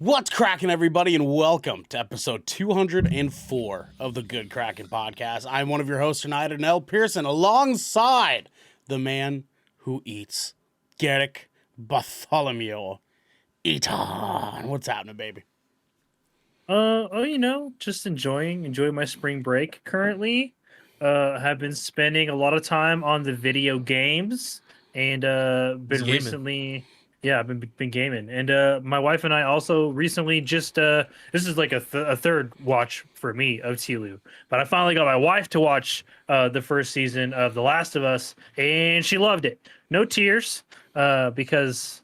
What's cracking, everybody, and welcome to episode 204 of the Good Kraken podcast. I'm one of your hosts tonight, Anel Pearson, alongside the man who eats, Garrick Bartholomew. Eaton. What's happening, baby? Just enjoying my spring break currently. Have been spending a lot of time on the video games and He's been gaming. recently I've been gaming. And my wife and I also recently just this is like a third watch for me of Telu. But I finally got my wife to watch the first season of The Last of Us and she loved it. No tears because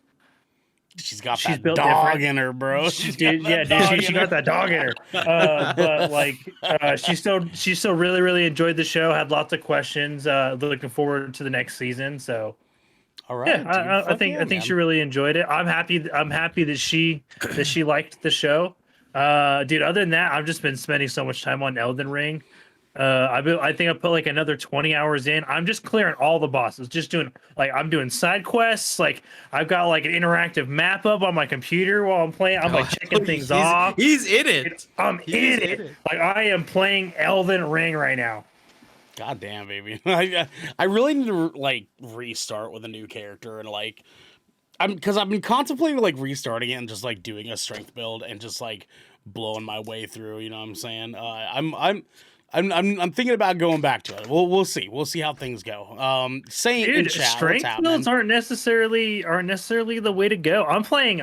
She's got she's that built dog different. in her, bro. She got that dog in her. But like, she still really enjoyed the show. Had lots of questions. Looking forward to the next season. So, All right, yeah, I think she really enjoyed it. I'm happy that she liked the show. Dude. Other than that, I've just been spending so much time on Elden Ring. I think I put like another 20 hours in. I'm just clearing all the bosses. Just doing I'm doing side quests. Like I've got like an interactive map up on my computer while I'm playing. I'm like checking things off. He's in it. I'm in it. Like I am playing Elden Ring right now. God damn, baby. I really need to like restart with a new character and because I've been contemplating like restarting it and just like doing a strength build and just like blowing my way through. You know what I'm saying? I'm thinking about going back to it. We'll see. We'll see how things go. Saying in chat, strength builds aren't necessarily the way to go. I'm playing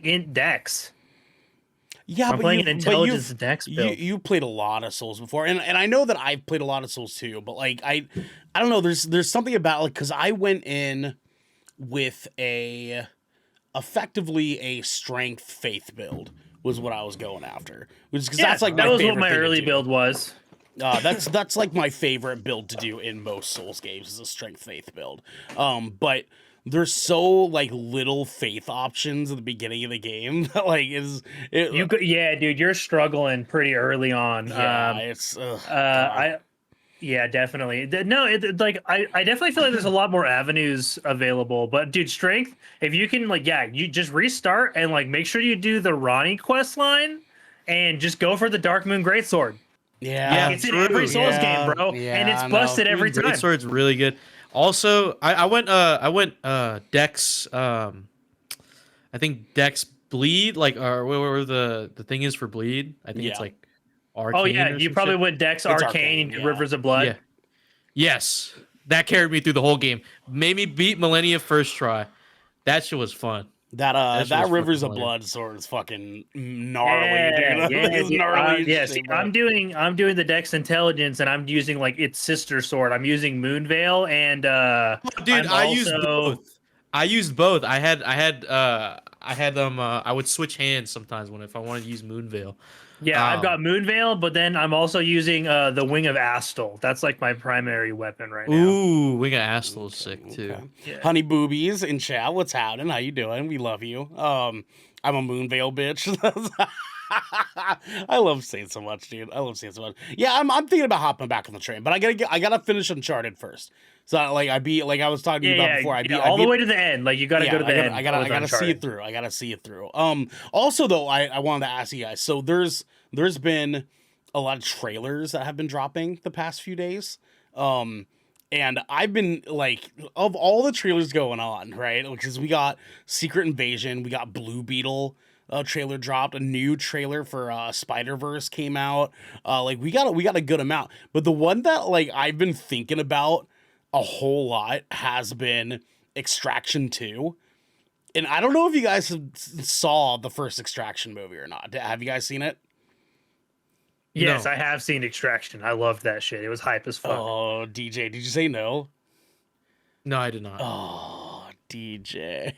int Dex. Yeah, I'm playing an intelligence Dex build. You played a lot of Souls before, and I know that I've played a lot of Souls too. But like I don't know. There's something about like because I went in with effectively a strength faith build was what I was going after, which because that's like that was what my early build was. That's like my favorite build to do in most Souls games is a strength faith build. But there's so like little faith options at the beginning of the game that like dude, you're struggling pretty early on. Definitely. I definitely feel like there's a lot more avenues available. But dude, strength, if you can you just restart and like make sure you do the Ronnie quest line and just go for the Dark Moon Greatsword. Yeah, it's in every Souls game, bro, and it's busted every time. Greatsword's really good. Also, I went Dex. I think Dex Bleed, or whatever the thing is for Bleed. I think it's like Arcane. Oh yeah, you probably went Dex Arcane, Rivers of Blood. Yeah. Yes, that carried me through the whole game. Made me beat Millennia first try. That shit was fun. That Rivers of Blood sword is fucking gnarly, dude. Gnarly. I'm doing the Dex Intelligence, and I'm using like its sister sword. I'm using Moonveil, and I used both. I had them. I would switch hands sometimes if I wanted to use Moonveil. Yeah, I've got Moonveil, but then I'm also using the Wing of Astal. That's like my primary weapon right now. Ooh, Wing of Astal is sick too. Okay. Yeah. Honey Boobies in chat, what's happening? How you doing? We love you. I'm a Moonveil bitch. I love saying so much, dude. I love saying so much. Yeah, I'm thinking about hopping back on the train, but I gotta finish Uncharted first. So I was talking to you about before. I beat all the way to the end. Like you gotta go to the end. I gotta see it through. I gotta see it through. Also though, I wanted to ask you guys. So there's been a lot of trailers that have been dropping the past few days. And I've been like, of all the trailers going on, right? Because we got Secret Invasion, we got Blue Beetle. Trailer dropped, a new trailer for Spider-Verse came out. We got a good amount, but the one that like I've been thinking about a whole lot has been Extraction 2. And I don't know if you guys saw the first Extraction movie or not. Have you guys seen it? Yes, No. I have seen Extraction. I loved that shit. It was hype as fuck. Oh, DJ, did you say no? No, I did not. Oh, DJ.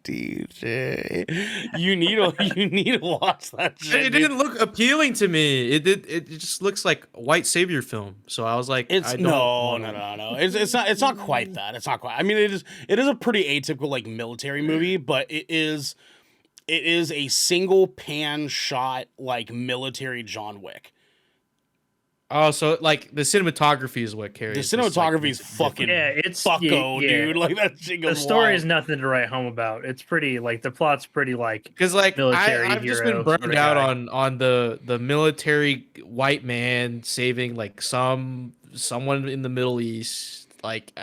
DJ. You need to watch that shit. It didn't look appealing to me. It just looks like a white savior film. So I was like, no. It's not quite that. It's not quite. I mean, it is a pretty atypical like military movie, but it is a single pan shot like military John Wick. Oh, so like the cinematography is what The carries. cinematography is fucking bucko, dude. Like that shit The goes story wild. is nothing to write home about. It's pretty like the plot's pretty like Because like military I've just been hero burned sorta out guy. on the military white man saving like someone in the Middle East. Like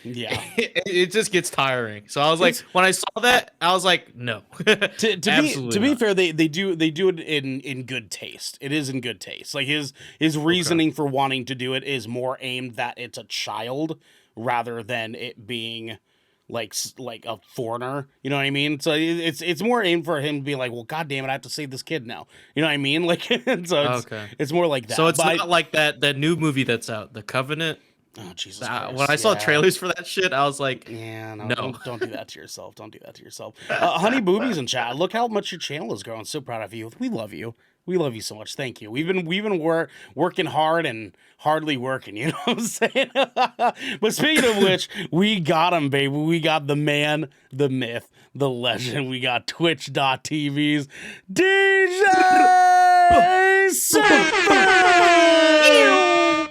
Yeah. it just gets tiring. So I was like, It's- when I saw that, I was like, no, absolutely to be not. fair, they do it in good taste. It is in good taste. Like his reasoning for wanting to do it is more aimed that it's a child rather than it being like a foreigner. You know what I mean? So it's more aimed for him to be like, well, god damn it, I have to save this kid now. You know what I mean? Like so Okay, it's more like that. so it's But not like that new movie that's out, The Covenant. oh Jesus Christ! When I saw yeah. trailers for that shit, I was like, Yeah, no, no. don't do that to yourself. Don't do that to yourself. Honey Boobies in chat. Look how much your channel is growing. So proud of you. We love you. We love you so much. Thank you. We've been working hard and hardly working. You know what I'm saying? But speaking of which, we got him, baby. We got the man, the myth, the legend. We got Twitch.tv's DJ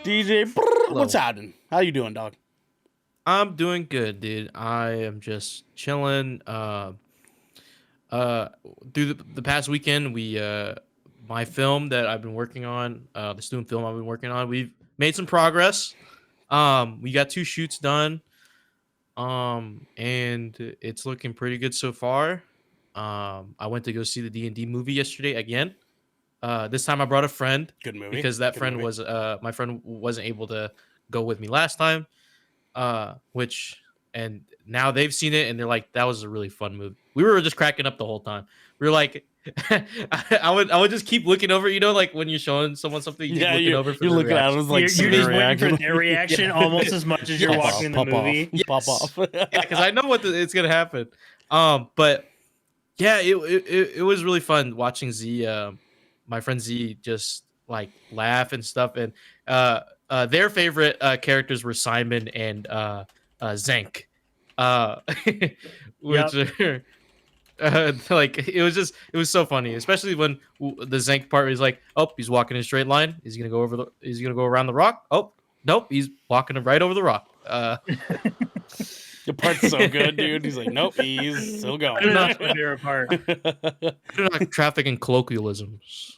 DJ. What's happening? How you doing, dog? I'm doing good, dude. I am just chilling. Through the past weekend, we my film that I've been working on, the student film I've been working on, we've made some progress. We got 2 shoots done. And it's looking pretty good so far. I went to go see the D&D movie yesterday again. This time I brought a friend Good movie. because that Good friend movie. was my friend wasn't able to go with me last time. Which and now they've seen it and they're like, that was a really fun movie. We were just cracking up the whole time. We were like, I would just keep looking over, like when you're showing someone something, you keep Yeah, looking over for you're their looking at reaction. it like You're seeing just their waiting for reaction. their reaction Yeah. almost as much as you're Yes. watching the Pop movie. off. Pop Yes. off. Yeah, because I know it's gonna happen. But yeah, it was really fun watching Z, my friend Z, just like laugh and stuff. And their favorite characters were Simon and Zank, uh, which are. Like it was so funny, especially when the Zank part is like, oh, he's walking in a straight line. He's gonna go around the rock. Oh, nope, he's walking right over the rock. The part's so good, dude. He's like, nope, he's still I mean, going. that's my favorite part. Not traffic and colloquialisms.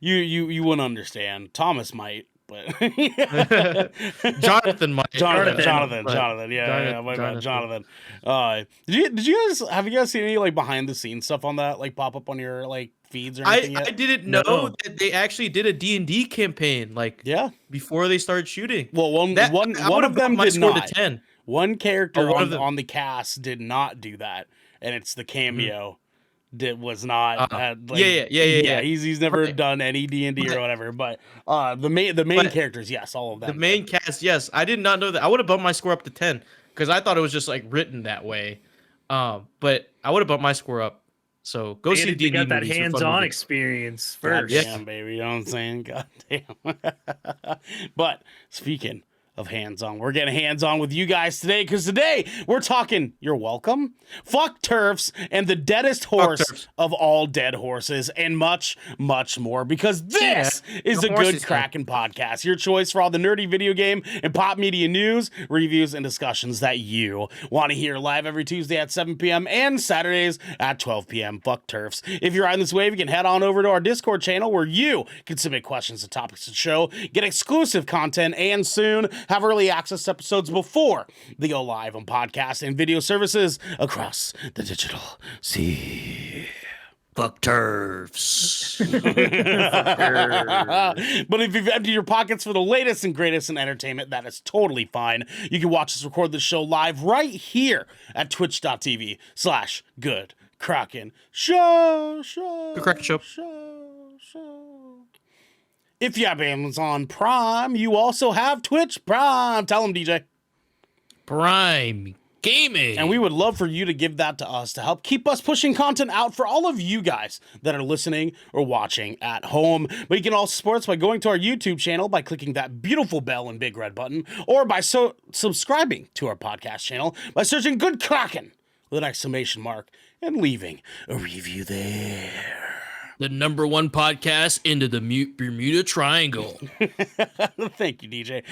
You wouldn't understand. Thomas might, but Jonathan might. Jonathan. Yeah, my bad, Jonathan. Did you guys have you guys seen any like behind the scenes stuff on that like pop up on your like feeds or anything I yet? didn't know No. that they actually did a D&D campaign like Yeah. before they started shooting. Well, one I one would've of them bumped my did score not. to 10. One character Oh, one of them. on the cast did not do that, and it's the cameo. Was not had, like, yeah. He's never Right. done any D&D or But- whatever, but the main But characters, yes, all of them. The main cast, yes. I did not know that. I would have bumped my score up to 10 because I thought it was just like written that way. But I would have bumped my score up. So go see They D&D got that movies. They're fun hands-on movies. experience God first. damn, baby, you know what I'm saying? God damn. But speaking of hands-on, we're getting hands-on with you guys today because today we're talking, you're welcome, fuck turfs and the deadest horse turfs. of all dead horses and much, much more because this is the the horses, Good man. Kraken podcast, your choice for all the nerdy video game and pop media news, reviews, and discussions that you want to hear live every Tuesday at 7 p.m. and Saturdays at 12 p.m. Fuck turfs. If you're on this wave, you can head on over to our Discord channel where you can submit questions and topics to the show, get exclusive content, and soon have early access to episodes before they go live on podcast and video services across the digital sea. Fuck turfs. But if you've emptied your pockets for the latest and greatest in entertainment, that is totally fine. You can watch us record the show live right here at twitch.tv/Good Kraken Show. Good Kraken Show. If you have Amazon Prime, you also have Twitch Prime. Tell them, DJ. Prime Gaming. And we would love for you to give that to us to help keep us pushing content out for all of you guys that are listening or watching at home. But you can also support us by going to our YouTube channel by clicking that beautiful bell and big red button, or by subscribing to our podcast channel by searching Good Kraken with an exclamation mark and leaving a review there. the #1 podcast into the Bermuda Triangle. Thank you, DJ.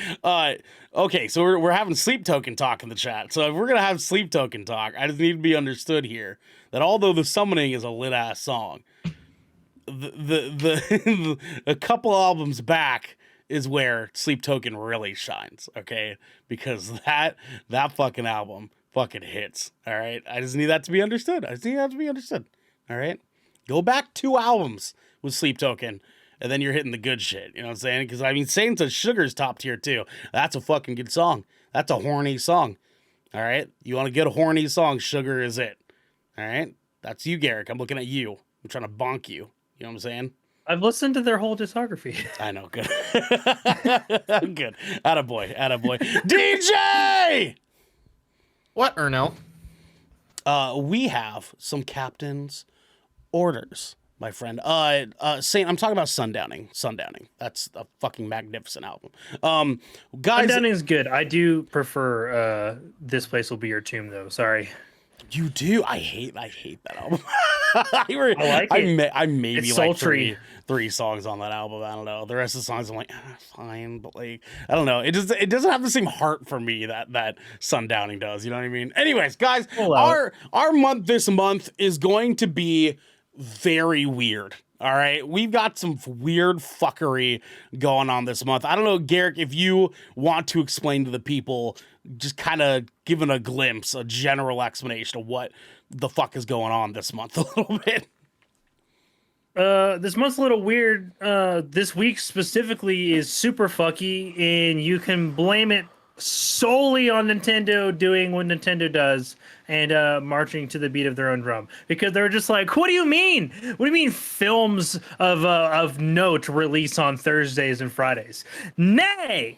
Okay, so we're having sleep token talk in the chat. So if we're gonna have sleep token talk, I just need to be understood here that although the summoning is a lit ass song, the a couple albums back is where sleep token really shines. Okay, because that fucking album fucking hits. All right, I just need that to be understood. All right, go back 2 albums with sleep token. And then you're hitting the good shit. You know what I'm saying? Because, I mean, Saints of Sugar's top tier, too. That's a fucking good song. That's a horny song. All right? You want to get a horny song, Sugar is it. All right? That's you, Garrick. I'm looking at you. I'm trying to bonk you. You know what I'm saying? I've listened to their whole discography. I know. Good. Good. Attaboy. DJ! What, Ernell? We have some captain's orders. My friend, Saint, I'm talking about Sundowning. That's a fucking magnificent album. Guys, Sundowning is good. I do prefer This Place Will Be Your Tomb, though. Sorry. You do? I hate that album. I like it. I maybe It's like sultry. three songs on that album. I don't know. The rest of the songs I'm like, fine, but like, I don't know. It doesn't have the same heart for me that Sundowning does. You know what I mean? Anyways, guys, our month this month is going to be very weird. All right, we've got some weird fuckery going on this month. I don't know, Garrick, if you want to explain to the people, just kind of giving a glimpse, a general explanation of what the fuck is going on this month a little bit. This month's a little weird. This week specifically is super fucky, and you can blame it solely on Nintendo doing what Nintendo does and marching to the beat of their own drum, because they're just like, what do you mean? What do you mean films of note release on Thursdays and Fridays? Nay,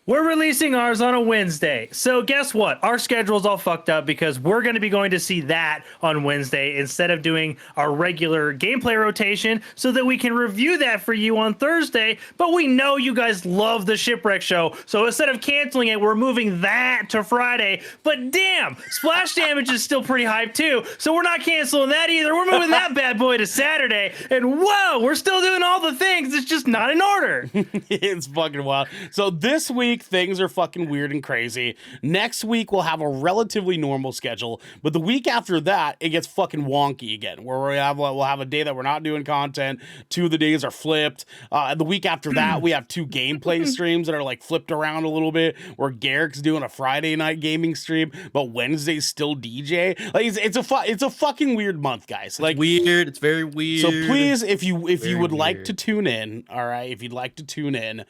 we're releasing ours on a Wednesday. So guess what? Our schedule's all fucked up because we're going to be going to see that on Wednesday instead of doing our regular gameplay rotation so that we can review that for you on Thursday. But we know you guys love the Shipwreck Show. So instead of canceling it, we're moving that to Friday. But damn, Splash Damage is still pretty hyped too. So we're not canceling that either. We're moving that bad boy to Saturday. And whoa, we're still doing all the things. It's just not in order. It's fucking wild. So this week, things are fucking weird and crazy. Next week we'll have a relatively normal schedule, but the week after that it gets fucking wonky again, where we'll have a day that we're not doing content. 2 of the days are flipped. The week after that we have 2 gameplay streams that are like flipped around a little bit, where Garrick's doing a Friday night gaming stream, but Wednesday's still DJ. Like it's a fucking weird month, guys. Like Weird. It's very weird. So please, if you would like weird. to tune in, all right, if you'd like to tune in,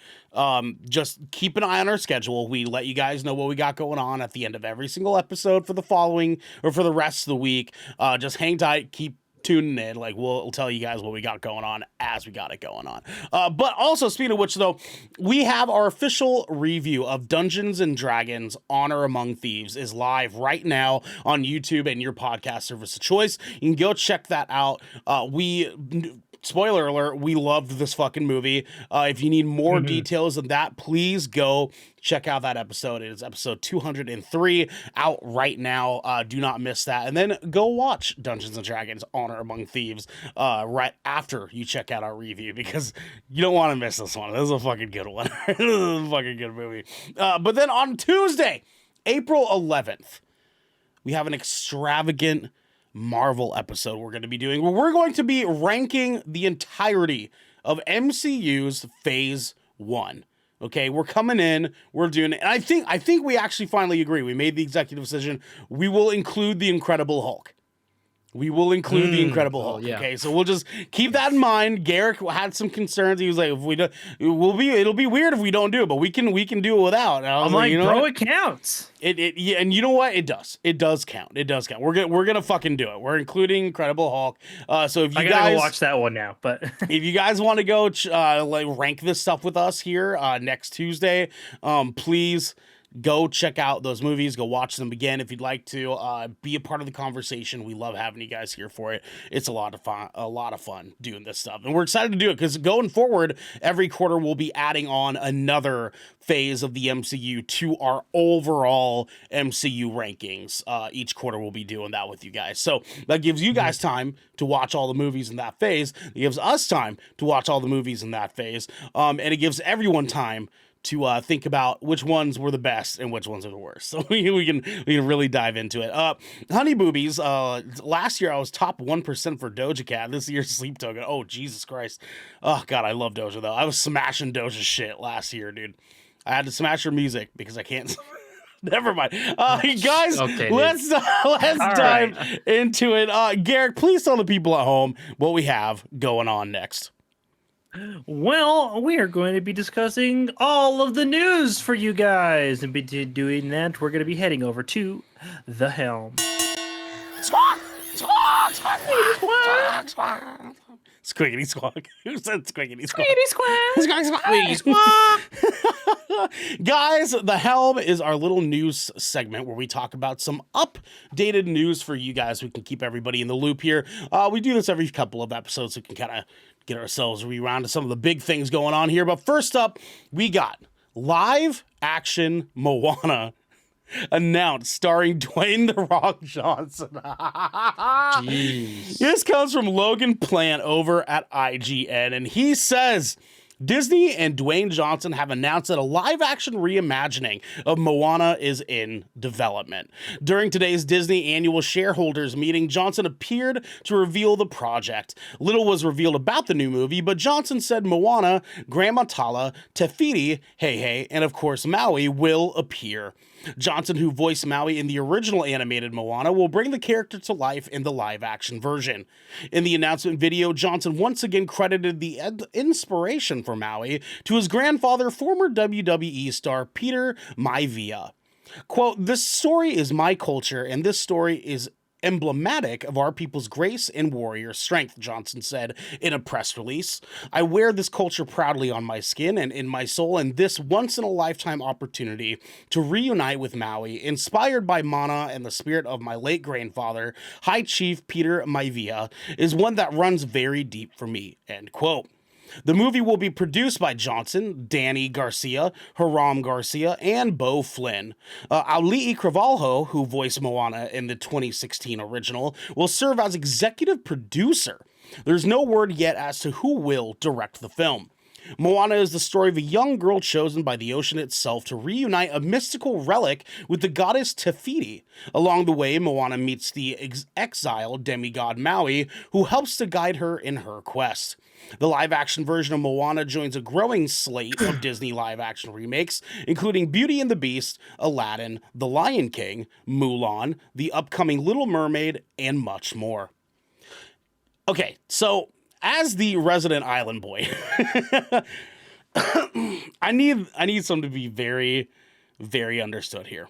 just keep an eye on our schedule. We let you guys know what we got going on at the end of every single episode for the following or for the rest of the week. Just hang tight, keep tuning in. Like we'll tell you guys what we got going on as we got it going on. But also, speaking of which, though, we have our official review of Dungeons and Dragons: Honor Among Thieves is live right now on YouTube and your podcast service of choice. You can go check that out. Spoiler alert, we loved this fucking movie. If you need more details of that, please go check out that episode. It is episode 203 out right now. Do not miss that. And then go watch Dungeons and Dragons: Honor Among Thieves right after you check out our review, because you don't want to miss this one. This is a fucking good one. This is a fucking good movie. But then on Tuesday, April 11th, we have an extravagant Marvel episode we're going to be doing, where we're going to be ranking the entirety of MCU's Phase 1. Okay, we're coming in, we're doing it, and I think we actually finally agree. We made the executive decision. We will include the Incredible Hulk. We will include the Incredible Hulk. yeah. Okay, so we'll just keep that in mind. Garrick had some concerns. He was like, "If we do, it'll be weird if we don't do it, but we can do it without." And I was I'm like, you know bro, what? it counts. Yeah, and you know what? It does. It does count. It does count. We're gonna fucking do it. We're including Incredible Hulk. So if you I gotta guys go watch that one now. But if you guys want to go like rank this stuff with us here next Tuesday, please go check out those movies. Go watch them again if you'd like to. Be a part of the conversation. We love having you guys here for it. It's a lot of fun. A lot of fun doing this stuff, and we're excited to do it because going forward, every quarter we'll be adding on another phase of the MCU to our overall MCU rankings. Each quarter we'll be doing that with you guys. So that gives you guys time to watch all the movies in that phase. It gives us time to watch all the movies in that phase. And it gives everyone time to think about which ones were the best and which ones are the worst. So we can really dive into it. Honey Boobies, last year I was top 1% for Doja Cat. This year's Sleep Token. Oh, Jesus Christ. Oh, God, I love Doja, though. I was smashing Doja shit last year, dude. I had to smash her music because I can't... Never mind. Guys, Okay, let's dive into it. Garrick, please tell the people at home what we have going on next. Well, we are going to be discussing all of the news for you guys. And by doing that, we're going to be heading over to The Helm. Squawk! Squawk! Squawk! Squawk! Squiggity squawk. Who said squiggity squawk? Squiggity squawk! Guys, The Helm is our little news segment where we talk about some updated news for you guys. We can keep everybody in the loop here. We do this every couple of episodes so we can kind of get ourselves around to some of the big things going on here. But first up, we got live action Moana announced starring Dwayne The Rock Johnson. Jeez. This comes from Logan Plant over at IGN, and he says Disney and Dwayne Johnson have announced that a live-action reimagining of Moana is in development. During today's Disney annual shareholders meeting, Johnson appeared to reveal the project. Little was revealed about the new movie, but Johnson said Moana, Grandma Tala, Te Fiti, Heihei, and of course Maui will appear. Johnson, who voiced Maui in the original animated Moana, will bring the character to life in the live-action version. In the announcement video, Johnson once again credited the inspiration for Maui to his grandfather, former WWE star Peter Maivia. Quote, "This story is my culture, and this story is emblematic of our people's grace and warrior strength," Johnson said in a press release. "I wear this culture proudly on my skin and in my soul, and this once-in-a-lifetime opportunity to reunite with Maui, inspired by Mana and the spirit of my late grandfather, High Chief Peter Maivia, is one that runs very deep for me," end quote. The movie will be produced by Johnson, Danny Garcia, Hiram Garcia, and Beau Flynn. Auli'i Cravalho, who voiced Moana in the 2016 original, will serve as executive producer. There's no word yet as to who will direct the film. Moana is the story of a young girl chosen by the ocean itself to reunite a mystical relic with the goddess Te Fiti. Along the way, Moana meets the exiled demigod Maui, who helps to guide her in her quest. The live-action version of Moana joins a growing slate of Disney live-action remakes, including Beauty and the Beast, Aladdin, The Lion King, Mulan, the upcoming Little Mermaid, and much more. Okay, so as the resident island boy, I need something to be very, very understood here.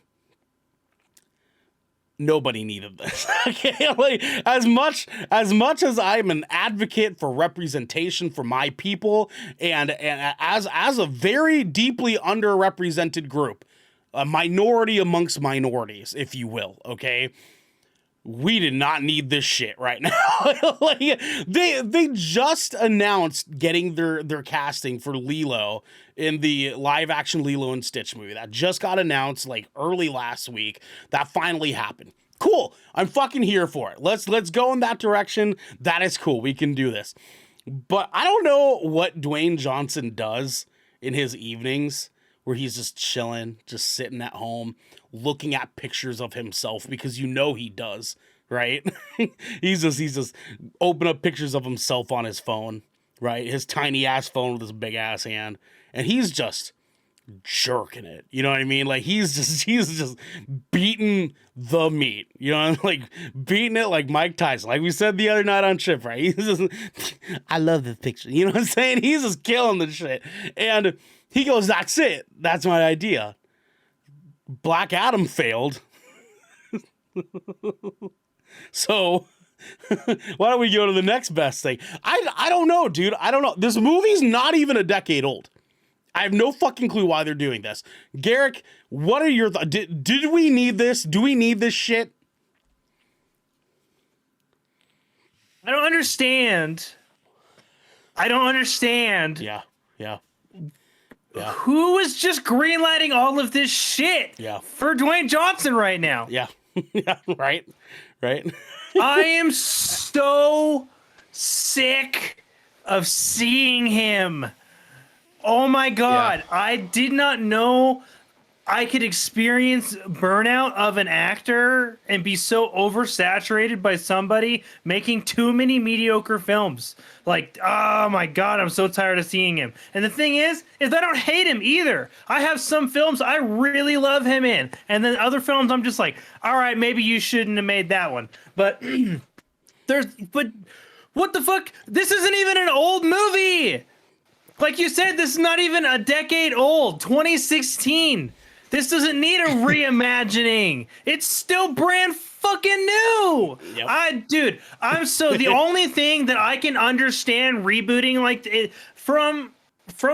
Nobody needed this. Okay, like as much as I'm an advocate for representation for my people, and as a very deeply underrepresented group, a minority amongst minorities, if you will. Okay. We did not need this shit right now. Like they just announced getting their casting for Lilo in the live action Lilo and Stitch movie. That just got announced like early last week. That finally happened. Cool. I'm fucking here for it. Let's go in that direction. That is cool. We can do this. But I don't know what Dwayne Johnson does in his evenings where he's just chilling, just sitting at home, looking at pictures of himself, because you know he does, right? he's just open up pictures of himself on his phone, right? His tiny ass phone with his big ass hand, and he's just jerking it. You know what I mean? Like he's just beating the meat. You know, like beating it like Mike Tyson, like we said the other night on Chip, right? He's just, I love this picture. You know what I'm saying? He's just killing the shit, and he goes, "That's it. That's my idea." Black Adam failed. So why don't we go to the next best thing? I don't know, dude. I don't know. This movie's not even a decade old. I have no fucking clue why they're doing this. Garrick, what are your thoughts? Did we need this? Do we need this shit? I don't understand. Yeah, yeah, yeah, Who is just greenlighting all of this shit yeah, for Dwayne Johnson right now? yeah, yeah. Right, right. I am so sick of seeing him. Oh my god, I did not know I could experience burnout of an actor and be so oversaturated by somebody making too many mediocre films. Like, oh my god, I'm so tired of seeing him. And the thing is I don't hate him either. I have some films I really love him in, and then other films I'm just like, all right, maybe you shouldn't have made that one. But but what the fuck? This isn't even an old movie. Like you said, this is not even a decade old. 2016. This doesn't need a reimagining. It's still brand fucking new. Yep. Dude, I'm so the only thing that I can understand rebooting like from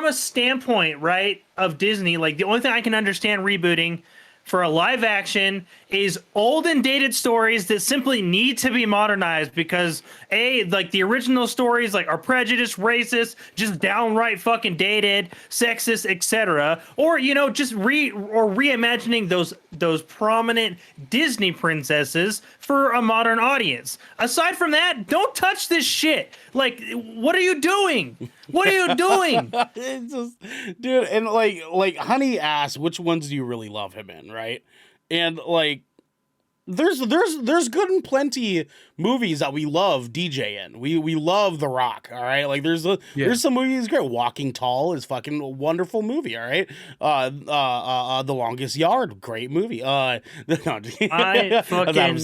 a standpoint, right, of Disney, like the only thing I can understand rebooting for a live action is old and dated stories that simply need to be modernized because like the original stories like are prejudiced, racist, just downright fucking dated, sexist, etc. Or just reimagining those prominent Disney princesses for a modern audience. Aside from that, don't touch this shit. Like, what are you doing? What are you doing? It's just, dude, and like Honey asked, which ones do you really love him in, right? And like, there's good and plenty movies that we love DJ in. We love The Rock, all right? Like there's some movies great. Walking Tall is fucking a wonderful movie, all right? The Longest Yard, great movie. No, I fucking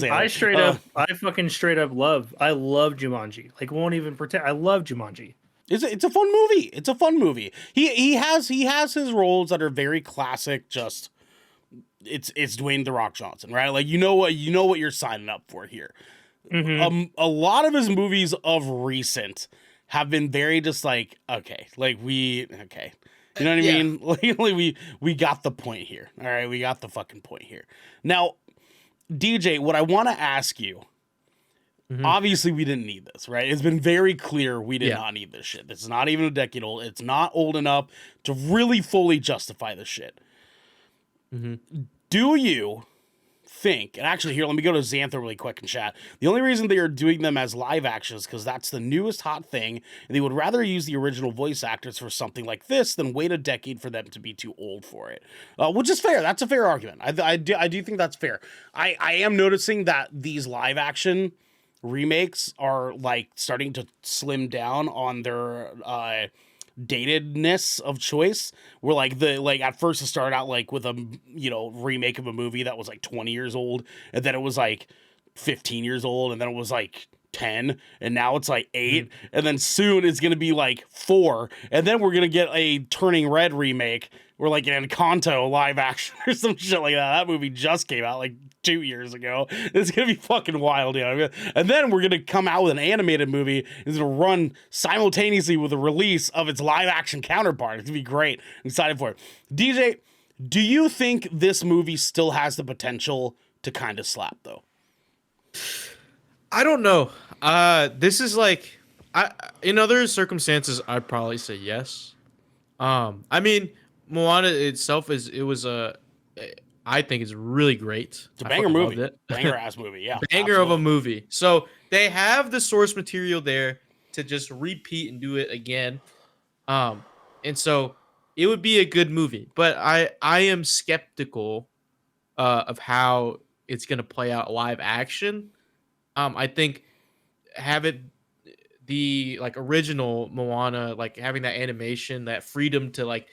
straight up love Jumanji. Like won't even pretend. I love Jumanji. It's a fun movie. It's a fun movie. He has his roles that are very classic. Just it's Dwayne The Rock Johnson, right? Like you know what you're signing up for here. Mm-hmm. A lot of his movies of recent have been very just like okay, you know what I mean? Like we got the point here. All right, we got the fucking point here. Now, DJ, what I want to ask you. Obviously, we didn't need this, right? It's been very clear we did not need this shit. This is not even a decade old. It's not old enough to really fully justify this shit. Do you think, and actually here, let me go to Xantha really quick and chat. The only reason they are doing them as live action is because that's the newest hot thing, and they would rather use the original voice actors for something like this than wait a decade for them to be too old for it. Which is fair. That's a fair argument. I do think that's fair. I am noticing that these live action remakes are like starting to slim down on their datedness of choice. Where like at first it started out like with a remake of a movie that was like 20 years old, and then it was like 15 years old, and then it was like 10, and now it's like 8, and then soon it's gonna be like 4, and then we're gonna get a Turning Red remake or like an Encanto live action or some shit like that. That movie just came out like 2 years ago. It's gonna be fucking wild, and then we're gonna come out with an animated movie. It's gonna run simultaneously with the release of its live action counterpart. It's gonna be great. I'm excited for it. DJ, do you think this movie still has the potential to kind of slap though? I don't know. This is like, in other circumstances, I'd probably say yes. I mean, Moana itself I think it's really great. It's a banger movie. Banger ass movie, yeah. Banger absolutely. Of a movie. So they have the source material there to just repeat and do it again. And so it would be a good movie. But I am skeptical of how it's gonna play out live action. I think have it the like original Moana, like having that animation, that freedom to like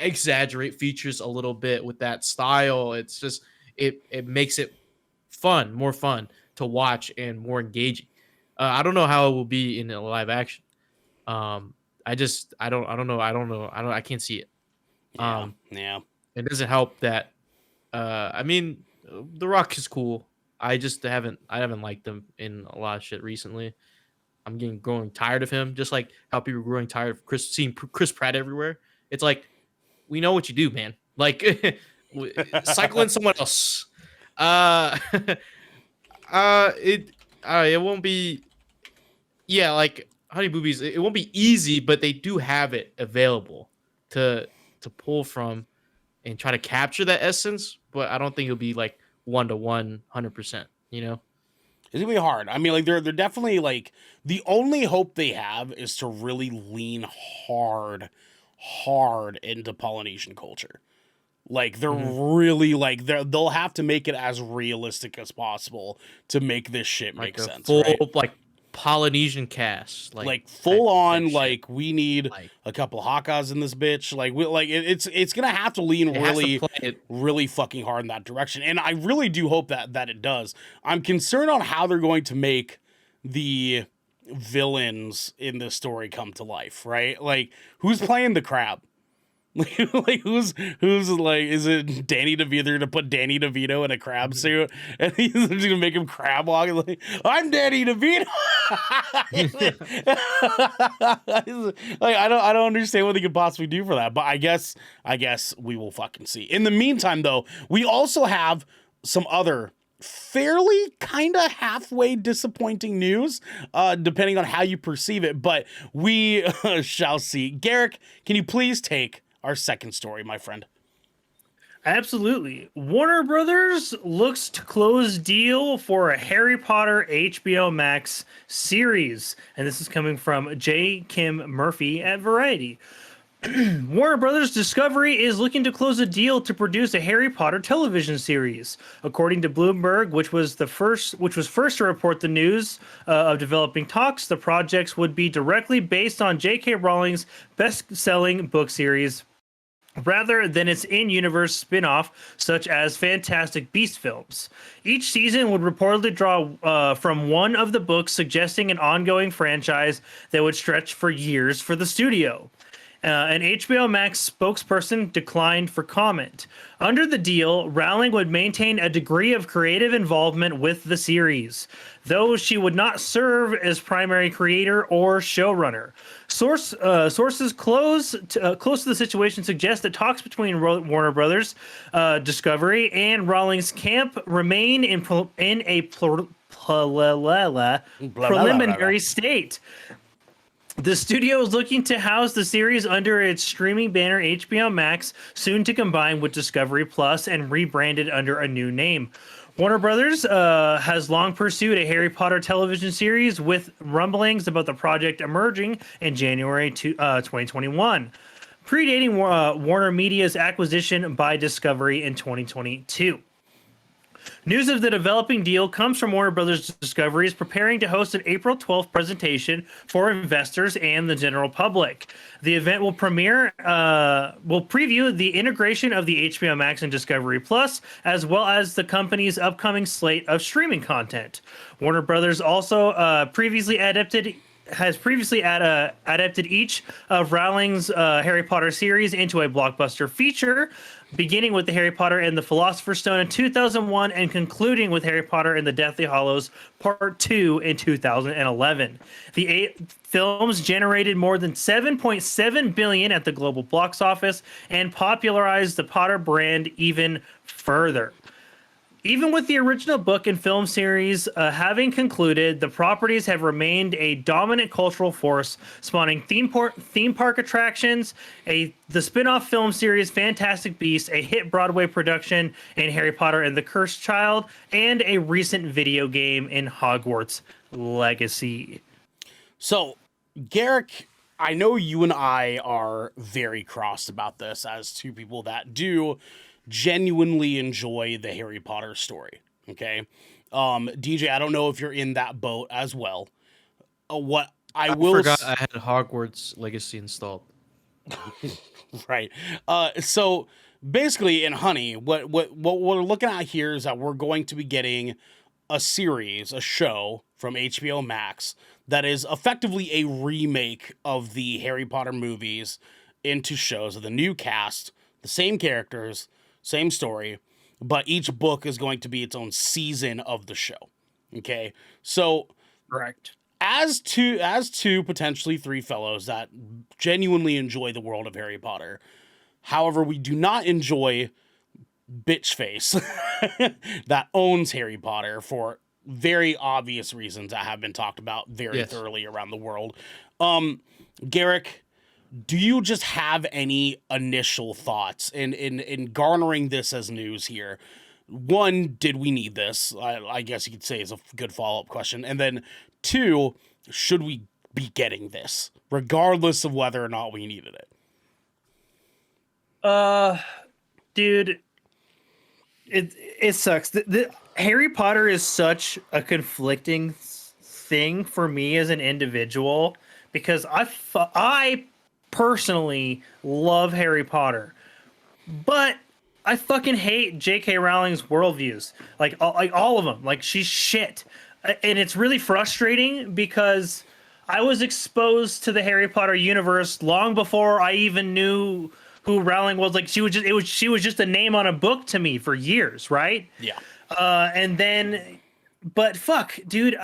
exaggerate features a little bit with that style. It's just it makes it more fun to watch and more engaging. I don't know how it will be in a live action. I don't know. I can't see it. Yeah. It doesn't help that. I mean, The Rock is cool. I haven't liked him in a lot of shit recently. I'm growing tired of him, just like how people are growing tired of seeing Chris Pratt everywhere. It's like we know what you do, man. Like, cycle in someone else. Uh, it won't be. Yeah, like Honey Boobies, it won't be easy, but they do have it available to pull from and try to capture that essence. But I don't think it'll be like 1-to-1, 100%. You know. It's gonna be hard. I mean, like they're definitely like the only hope they have is to really lean hard into Polynesian culture. Like they're Mhm. really like they'll have to make it as realistic as possible to make this shit Like make a sense, full right? like Polynesian cast, Like type full on, shit. like we need Like a couple Hakas in this bitch. Like it's gonna have to lean it has to really play it. really fucking hard in that direction, and I really do hope that it does. I'm concerned on how they're going to make the villains in this story come to life, right? Like who's playing the crab? Like who's like, is it Danny DeVito? They're gonna put Danny DeVito in a crab suit and he's just gonna make him crab walk like, I'm Danny DeVito. Like I don't understand what they could possibly do for that, but I guess we will fucking see. In the meantime though, we also have some other fairly kind of halfway disappointing news, depending on how you perceive it, but we shall see. Garrick, can you please take our second story, my friend? Absolutely. Warner Brothers looks to close deal for a Harry Potter HBO Max series. And this is coming from J. Kim Murphy at Variety. Warner Brothers Discovery is looking to close a deal to produce a Harry Potter television series. According to Bloomberg, which was first to report the news of developing talks, the projects would be directly based on J.K. Rowling's best-selling book series rather than its in-universe spin-off such as Fantastic Beast films. Each season would reportedly draw from one of the books, suggesting an ongoing franchise that would stretch for years for the studio. An HBO Max spokesperson declined for comment. Under the deal, Rowling would maintain a degree of creative involvement with the series, though she would not serve as primary creator or showrunner. Sources close to the situation suggest that talks between Warner Brothers Discovery and Rowling's camp remain in a preliminary state. The studio is looking to house the series under its streaming banner HBO Max, soon to combine with Discovery Plus and rebranded under a new name. Warner Brothers has long pursued a Harry Potter television series, with rumblings about the project emerging in January 2021, predating Warner Media's acquisition by Discovery in 2022. News of the developing deal comes from Warner Brothers Discovery is preparing to host an April 12th presentation for investors and the general public. The event will preview the integration of the HBO Max and Discovery Plus, as well as the company's upcoming slate of streaming content. Warner Brothers also has previously adapted each of Rowling's Harry Potter series into a blockbuster feature, beginning with the Harry Potter and the Philosopher's Stone in 2001 and concluding with Harry Potter and the Deathly Hallows Part 2 in 2011. The 8 films generated more than $7.7 billion at the global box office and popularized the Potter brand even further. Even with the original book and film series having concluded, the properties have remained a dominant cultural force, spawning theme park attractions, the spin-off film series Fantastic Beasts, a hit Broadway production in Harry Potter and the Cursed Child, and a recent video game in Hogwarts Legacy. So, Garrick, I know you and I are very crossed about this as two people that do genuinely enjoy the Harry Potter story. Okay. DJ, I don't know if you're in that boat as well. What I will forgot I had Hogwarts Legacy installed. Right. So basically in Honey, what we're looking at here is that we're going to be getting a show from HBO Max that is effectively a remake of the Harry Potter movies into shows of the new cast, the same characters, same story, but each book is going to be its own season of the show. Okay. So Correct. as two potentially three fellows that genuinely enjoy the world of Harry Potter, However, we do not enjoy bitch face that owns Harry Potter for very obvious reasons that have been talked about very Yes. thoroughly around the world. Garrick, do you just have any initial thoughts in garnering this as news here? One, did we need this? I guess you could say is a good follow-up question. And then two, should we be getting this, regardless of whether or not we needed it? Dude, it sucks. The Harry Potter is such a conflicting thing for me as an individual because I personally love Harry Potter, but I fucking hate J.K. Rowling's worldviews, like all of them. Like she's shit, and it's really frustrating because I was exposed to the Harry Potter universe long before I even knew who Rowling was. Like she was just a name on a book to me for years, right? Yeah. And then, but fuck, dude,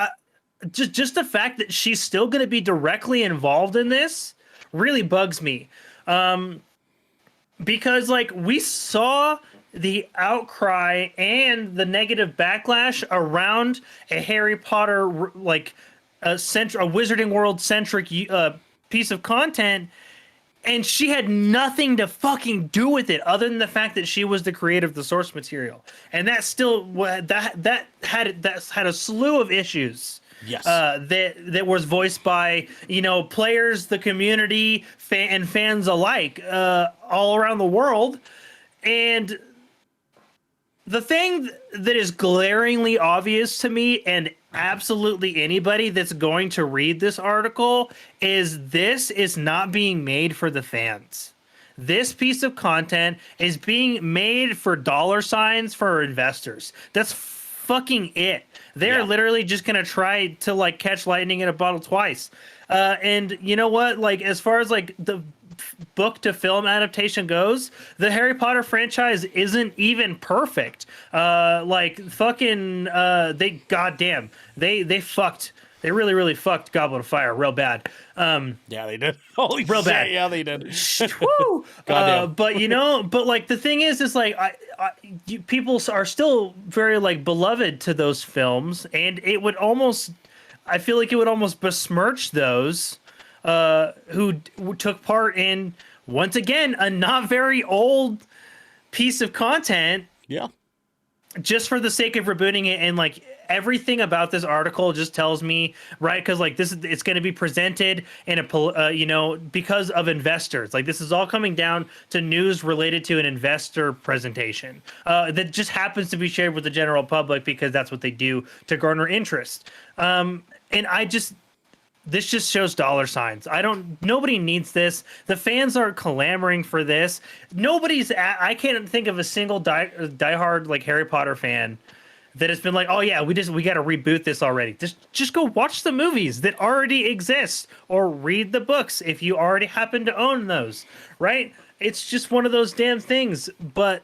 just the fact that she's still going to be directly involved in this really bugs me. Because like we saw the outcry and the negative backlash around a Harry Potter like a Wizarding World centric piece of content, and she had nothing to fucking do with it other than the fact that she was the creator of the source material, and that still that had a slew of issues. Yes. That was voiced by players, the community, and fans alike, all around the world. And the thing that is glaringly obvious to me, and absolutely anybody that's going to read this article, is this is not being made for the fans. This piece of content is being made for dollar signs for investors. That's fucking it. They're literally just gonna try to like catch lightning in a bottle twice. And you know what? Like as far as like the book to film adaptation goes, the Harry Potter franchise isn't even perfect. Like fucking they fucked. They really fucked Goblet of Fire real bad. Yeah, they did. Holy real shit, bad. yeah, they did. Woo! Goddamn. But like the thing is like people are still very like beloved to those films, and it would almost, I feel like it would almost besmirch those who took part in, once again, a not very old piece of content. Yeah. Just for the sake of rebooting it. And like everything about this article just tells me, right, because like it's going to be presented in a because of investors. Like this is all coming down to news related to an investor presentation that just happens to be shared with the general public because that's what they do to garner interest. And this just shows dollar signs. Nobody needs this. The fans are clamoring for this. I can't think of a single diehard like Harry Potter fan that has been like, oh yeah, we got to reboot this already. Just go watch the movies that already exist or read the books if you already happen to own those, right? It's just one of those damn things, but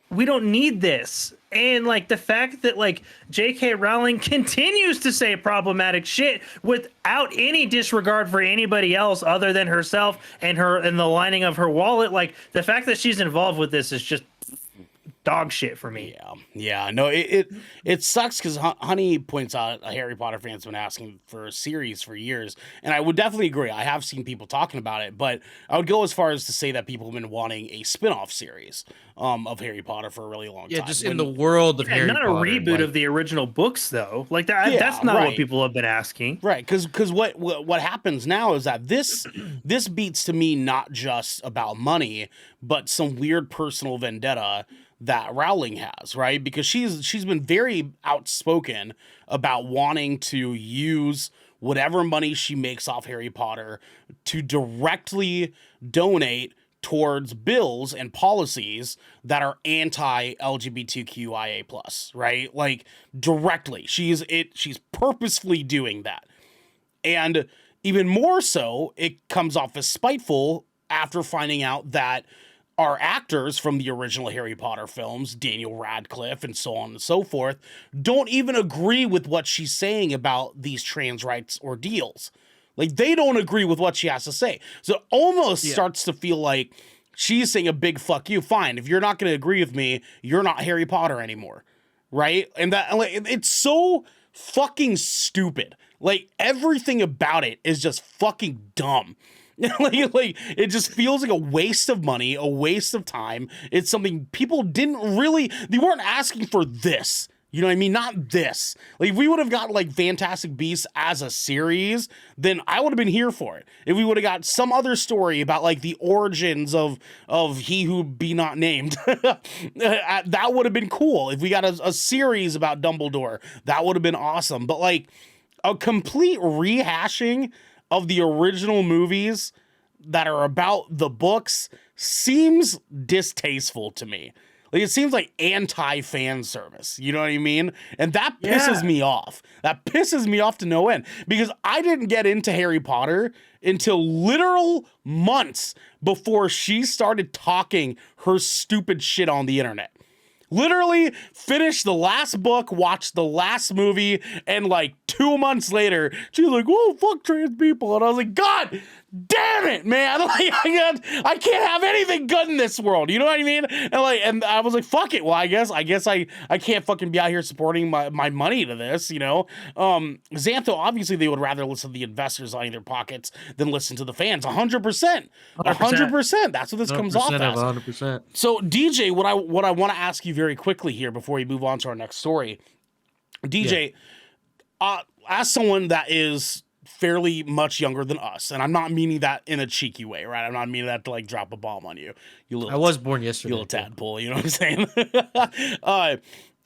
we don't need this. And like the fact that like J.K. Rowling continues to say problematic shit without any disregard for anybody else other than herself and the lining of her wallet, like the fact that she's involved with this is just dog shit for me. Yeah. No, it sucks because Honey points out a Harry Potter fan's been asking for a series for years, and I would definitely agree. I have seen people talking about it, but I would go as far as to say that people have been wanting a spin-off series of Harry Potter for a really long time. Yeah, just in the world of Harry not Potter. Not a reboot of the original books, though. Like that's not what people have been asking. Right, because what happens now is that this beats to me not just about money, but some weird personal vendetta that Rowling has, right? Because she's been very outspoken about wanting to use whatever money she makes off Harry Potter to directly donate towards bills and policies that are anti-LGBTQIA+, right? Like directly. She's purposefully doing that. And even more so, it comes off as spiteful after finding out that our actors from the original Harry Potter films, Daniel Radcliffe and so on and so forth, don't even agree with what she's saying about these trans rights ordeals. Like, they don't agree with what she has to say. So it almost starts to feel like she's saying a big fuck you. Fine, if you're not going to agree with me, you're not Harry Potter anymore, right? And that, like, it's so fucking stupid. Like, everything about it is just fucking dumb. like it just feels like a waste of money, a waste of time. It's something people they weren't asking for this. You know what I mean? Not this. Like, if we would have got like Fantastic Beasts as a series, then I would have been here for it. If we would have got some other story about like the origins of He Who Be Not Named, that would have been cool. If we got a series about Dumbledore, that would have been awesome. But like a complete rehashing of the original movies that are about the books seems distasteful to me. Like, it seems like anti-fan service. You know what I mean? And that pisses me off. That pisses me off to no end. Because I didn't get into Harry Potter until literal months before she started talking her stupid shit on the internet. Literally finished the last book, watched the last movie, and like 2 months later, she's like, "Oh, fuck trans people," and I was like, "God damn it, man! Like, I can't have anything good in this world." You know what I mean? And I was like, "Fuck it." Well, I guess I can't fucking be out here supporting my money to this. You know, Xantho, obviously they would rather listen to the investors lining their pockets than listen to the fans. 100%, 100%. That's what this comes off as. 100%. So, DJ, what I want to ask you very quickly here before we move on to our next story, DJ, as someone that is fairly much younger than us, and I'm not meaning that in a cheeky way, right? I'm not meaning that to like drop a bomb on you. I was born yesterday. You little tadpole, you know what I'm saying?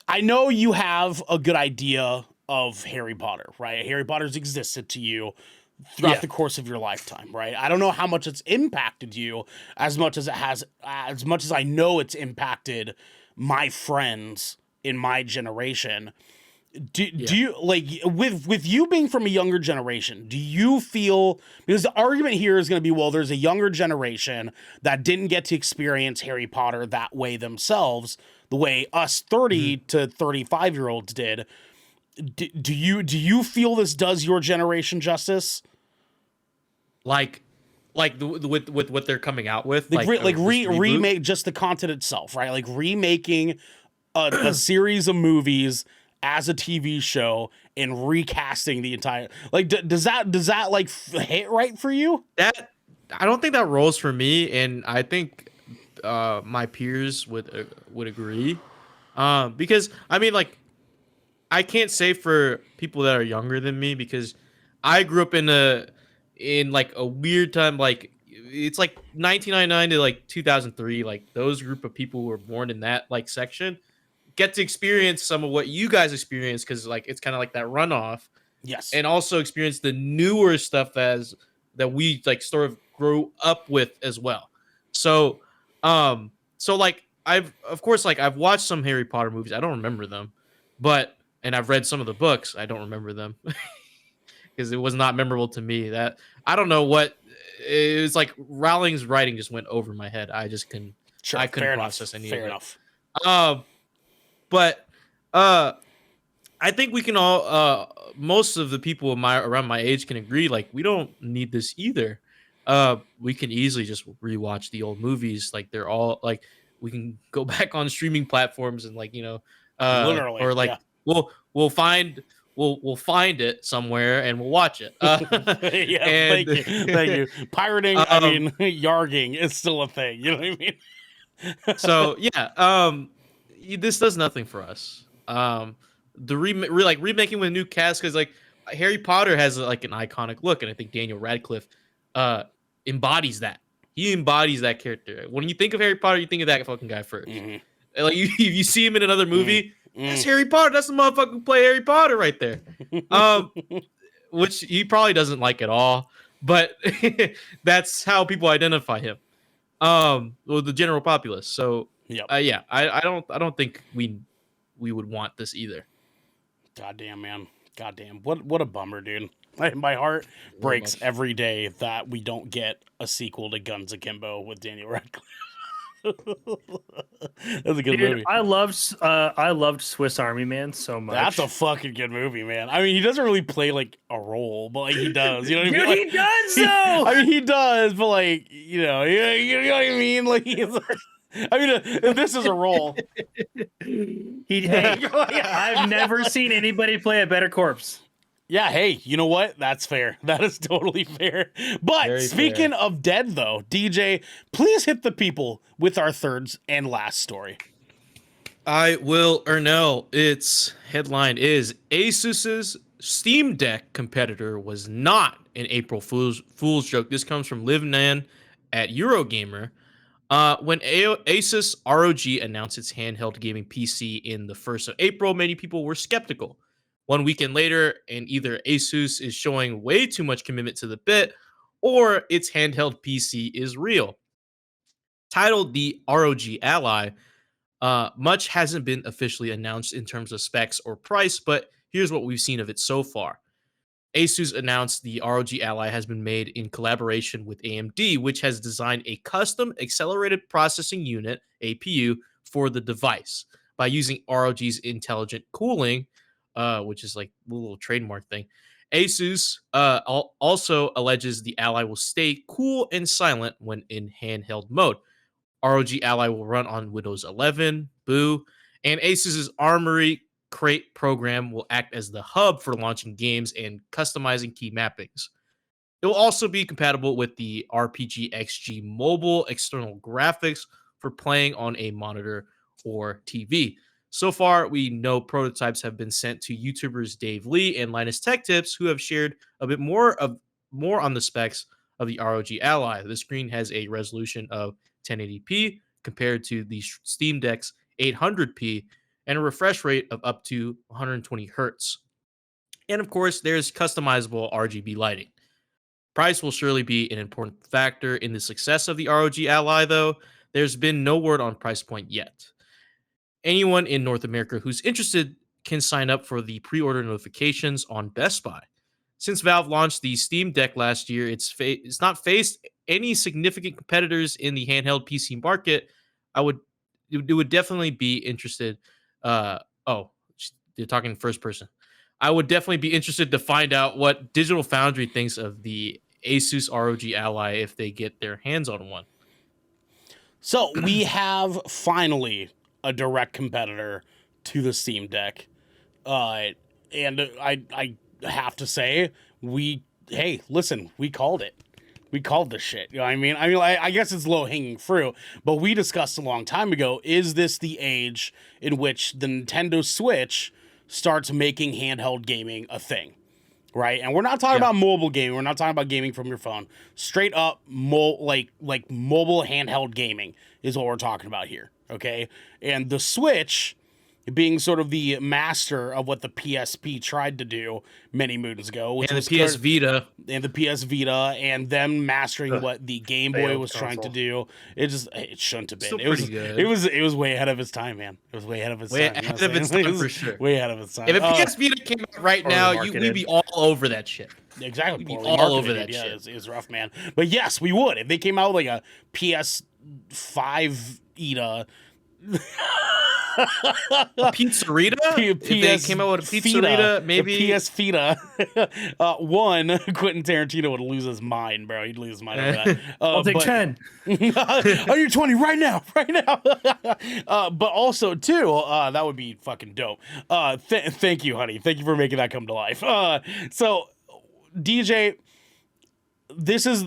I know you have a good idea of Harry Potter, right? Harry Potter's existed to you throughout the course of your lifetime, right? I don't know how much it's impacted you as much as I know it's impacted my friends in my generation. Do you, like, with you being from a younger generation, do you feel, because the argument here is going to be, well, there's a younger generation that didn't get to experience Harry Potter that way themselves, the way us 30 to 35-year-olds did. Do you feel this does your generation justice? Like with what they're coming out with, remake just the content itself, right? Like remaking a series of movies as a TV show and recasting the entire, like, does that like hit right for you? That, I don't think that rolls for me, and I think my peers would agree, because I mean, like, I can't say for people that are younger than me, because I grew up in like a weird time, like it's like 1999 to like 2003, like those group of people who were born in that like section get to experience some of what you guys experience, because like it's kind of like that runoff. Yes. And also experience the newer stuff that we like sort of grow up with as well. So like I've watched some Harry Potter movies. I don't remember them, and I've read some of the books. I don't remember them because it was not memorable to me. That I don't know what it was like. Rowling's writing just went over my head. I just couldn't. Sure, I couldn't fair process enough, any fair of it. enough. But I think we can all, most of the people around my age can agree, like, we don't need this either. We can easily just rewatch the old movies. Like, they're all like, we can go back on streaming platforms and, like, you know, Literally, or like we'll find it somewhere and we'll watch it. Thank you. Pirating, I mean, yarging is still a thing. You know what I mean? So yeah, this does nothing for us. Remaking with a new cast, because like Harry Potter has like an iconic look, and I think Daniel Radcliffe embodies that. He embodies that character. When you think of Harry Potter, you think of that fucking guy first. Mm-hmm. Like if you see him in another movie, that's Harry Potter. That's the motherfucker who play Harry Potter right there. Which he probably doesn't like at all, but that's how people identify him. Well, the general populace. So yeah, I don't think we would want this either. Goddamn, man. Goddamn. What a bummer, dude. My heart breaks every day that we don't get a sequel to Guns Akimbo with Daniel Radcliffe. That's a good Dude, movie. I loved Swiss Army Man so much. That's a fucking good movie, man. I mean, he doesn't really play like a role, but like he does. You know what I Dude, mean? Like, he does though. I mean, he does, but like you know what I mean? Like he's. I mean, if this is a role. Hey, I've never seen anybody play a better corpse. Yeah, hey, you know what? That's fair. That is totally fair. But Very speaking fair. of dead, though, DJ, please hit the people with our third and last story. I will, or no, its headline is Asus's Steam Deck competitor was not an April Fool's joke. This comes from Liv Nan at Eurogamer. When Asus ROG announced its handheld gaming PC in the 1st of April, many people were skeptical. One weekend later, and either Asus is showing way too much commitment to the bit, or its handheld PC is real. Titled the ROG Ally, much hasn't been officially announced in terms of specs or price, but here's what we've seen of it so far. Asus announced the ROG Ally has been made in collaboration with AMD, which has designed a custom accelerated processing unit, APU, for the device. By using ROG's intelligent cooling, which is like a little trademark thing, Asus also alleges the Ally will stay cool and silent when in handheld mode. ROG Ally will run on Windows 11, Boo, and Asus's Armory Crate program will act as the hub for launching games and customizing key mappings. It will also be compatible with the RPG XG mobile external graphics for playing on a monitor or TV. So far, we know prototypes have been sent to YouTubers Dave Lee and Linus Tech Tips, who have shared a bit more on the specs of the ROG Ally. The screen has a resolution of 1080p compared to the Steam Deck's 800p and a refresh rate of up to 120 hertz. And of course, there's customizable RGB lighting. Price will surely be an important factor in the success of the ROG Ally, though. There's been no word on price point yet. Anyone in North America who's interested can sign up for the pre-order notifications on Best Buy. Since Valve launched the Steam Deck last year, it's not faced any significant competitors in the handheld PC market. It would definitely be interested. Oh, they're talking first person. I would definitely be interested to find out what Digital Foundry thinks of the Asus ROG Ally if they get their hands on one. So we have finally a direct competitor to the Steam Deck, and I have to say hey, listen, we called it. We called this shit. You know what I mean? I guess it's low hanging fruit, but we discussed a long time ago. Is this the age in which the Nintendo Switch starts making handheld gaming a thing? Right, and we're not talking about mobile gaming. We're not talking about gaming from your phone. Straight up, like mobile handheld gaming is what we're talking about here. Okay, and the Switch being sort of the master of what the PSP tried to do many moons ago, which And was the PS Vita. and the PS Vita, and them mastering what the Game Boy failed was trying to console. do. It shouldn't have been. Still It was pretty good. it was way ahead of its time, man. It was way ahead of its Way time. You know ahead what of I'm its saying? time It was for sure. Way ahead of its time. If a PS Vita came out right now, we'd marketed. be all over that shit. Exactly. We'd be poorly all over marketed. that Yeah, shit. it's rough, man. But yes, we would. If they came out with like a PS5 ETA. A Pizzerita? If they came out with a Pizzerita, maybe. PS Vita. One, Quentin Tarantino would lose his mind, bro. He'd lose his mind over that. I'll take but- 10. I need 20 right now. But also, too, that would be fucking dope. Thank you, honey. Thank you for making that come to life. So, DJ, this is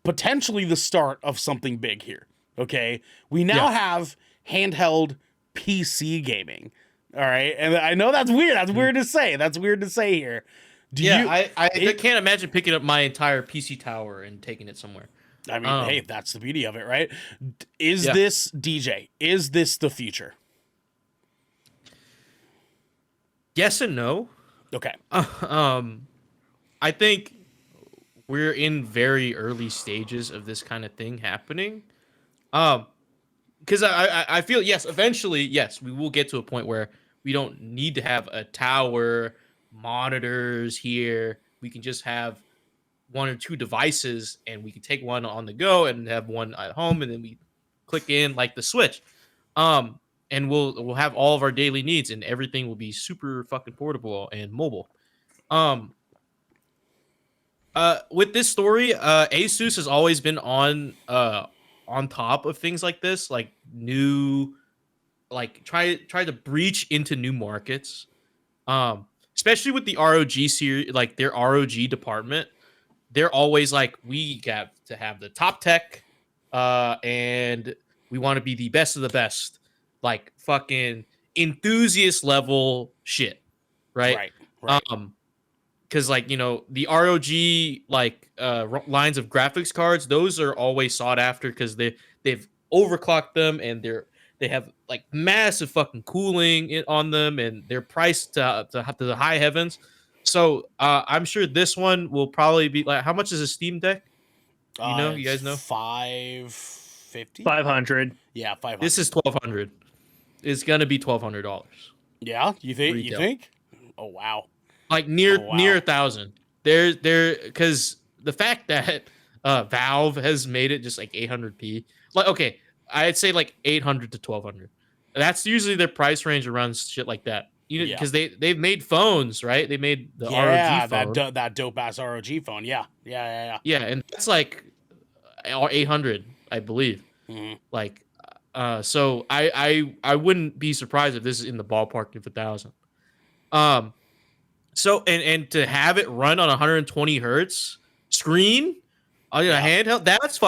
potentially the start of something big here. Okay? We now have handheld PC gaming. All right? And I know that's weird. That's weird to say. That's weird to say here. I can't imagine picking up my entire PC tower and taking it somewhere. I mean, hey, that's the beauty of it, right? Is Yeah. this DJ? Is this the future? Yes and no. Okay. I think we're in very early stages of this kind of thing happening. Because I feel, yes, eventually, yes, we will get to a point where we don't need to have a tower, monitors here. We can just have one or two devices, and we can take one on the go and have one at home, and then we click in like the Switch. And we'll have all of our daily needs, and everything will be super fucking portable and mobile. With this story, Asus has always been on top of things like this, like new, like try to breach into new markets. Especially with the ROG series, like their ROG department, they're always like, we got to have the top tech, and we want to be the best of the best, like fucking enthusiast level shit, right? Right. Right. Because like, you know, the ROG like lines of graphics cards, those are always sought after because they've overclocked them, and they have like massive fucking cooling on them, and they're priced to the high heavens. So I'm sure this one will probably be like, how much is a Steam Deck? You It's guys know? 550. 500. Yeah, 500. This is 1,200. It's gonna be $1,200. Yeah, you think? You Retail. think? Oh wow. Like near Oh, wow. near 1,000. There because the fact that Valve has made it just like 800p. Like, okay, I'd say like 800 to 1,200. That's usually their price range around shit like that. You know, Yeah. because they've made phones, right? They made the Yeah, ROG phone. that dope ass ROG phone. Yeah, yeah. Yeah, and that's like 800, I believe. Mhm. Like, so I wouldn't be surprised if this is in the ballpark of 1,000. So and to have it run on 120 hertz screen on a handheld, that's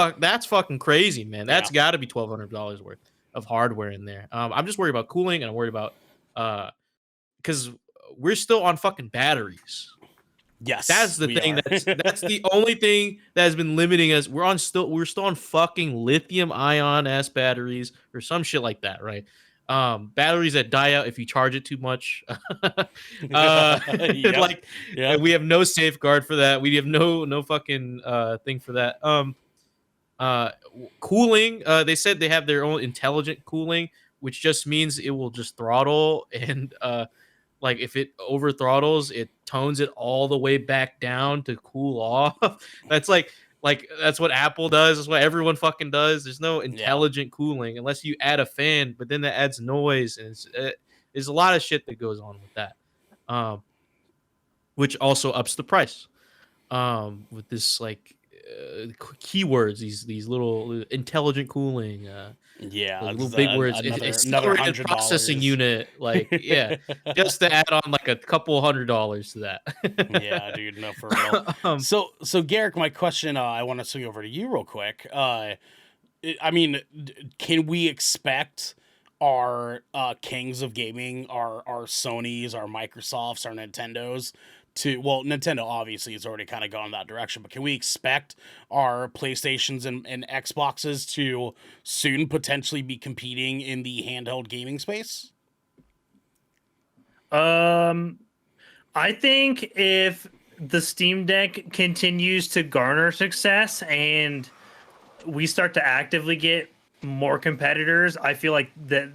fucking crazy, man. That's got to be $1,200 worth of hardware in there. I'm just worried about cooling, and I'm worried about because we're still on fucking batteries. Yes, That's the we thing. are. That's the only thing that has been limiting us. We're still on fucking lithium ion s batteries or some shit like that, right? Batteries that die out if you charge it too much. Yep. Like, Yep. we have no safeguard for that. We have no fucking thing for that. Cooling. They said they have their own intelligent cooling, which just means it will just throttle, and like if it over throttles, it tones it all the way back down to cool off. That's like that's what Apple does. That's what everyone fucking does. There's no intelligent cooling unless you add a fan, but then that adds noise, and there's a lot of shit that goes on with that, which also ups the price. With this like keywords, these little intelligent cooling. Yeah, Little big words. Another Accelerated processing $100. unit, like yeah, just to add on like a couple $100 to that. Yeah, dude, no, for real. So Garrick, my question, I want to swing over to you real quick. I mean, can we expect our kings of gaming, our Sonys, our Microsofts, our Nintendos well, Nintendo obviously has already kind of gone that direction, but can we expect our PlayStations and Xboxes to soon potentially be competing in the handheld gaming space? I think if the Steam Deck continues to garner success and we start to actively get more competitors, I feel like that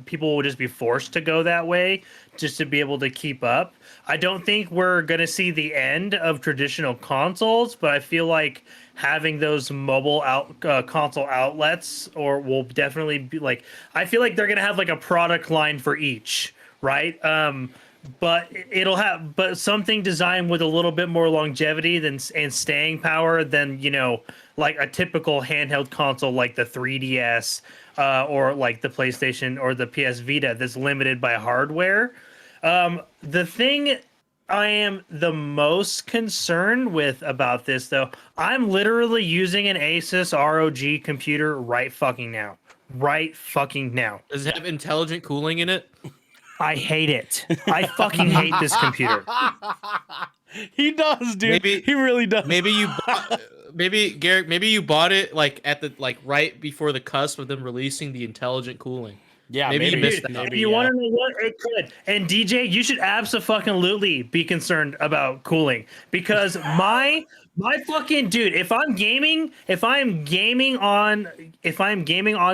people will just be forced to go that way just to be able to keep up. I don't think we're going to see the end of traditional consoles, but I feel like having those mobile console outlets will definitely be like, I feel like they're going to have like a product line for each, right? But it'll have something designed with a little bit more longevity and staying power than, you know, like a typical handheld console like the 3DS or like the PlayStation or the PS Vita that's limited by hardware. The thing I am the most concerned with about this, though, I'm literally using an Asus ROG computer right fucking now. Right fucking now. Does it have intelligent cooling in it? I hate it. I fucking hate this computer. He does, dude. He really does. Garrick, maybe you bought it like at the right before the cusp of them releasing the intelligent cooling. Yeah, maybe you missed that. Maybe, you want to know what? It could. And DJ, you should abso-fucking-lutely be concerned about cooling because my fucking dude, if I'm gaming on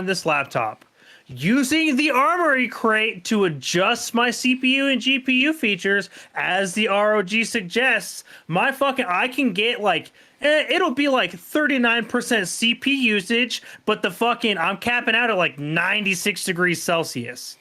this laptop, using the Armory Crate to adjust my CPU and GPU features as the ROG suggests, I can get like It'll be like 39% CP usage, but I'm capping out at like 96 degrees Celsius.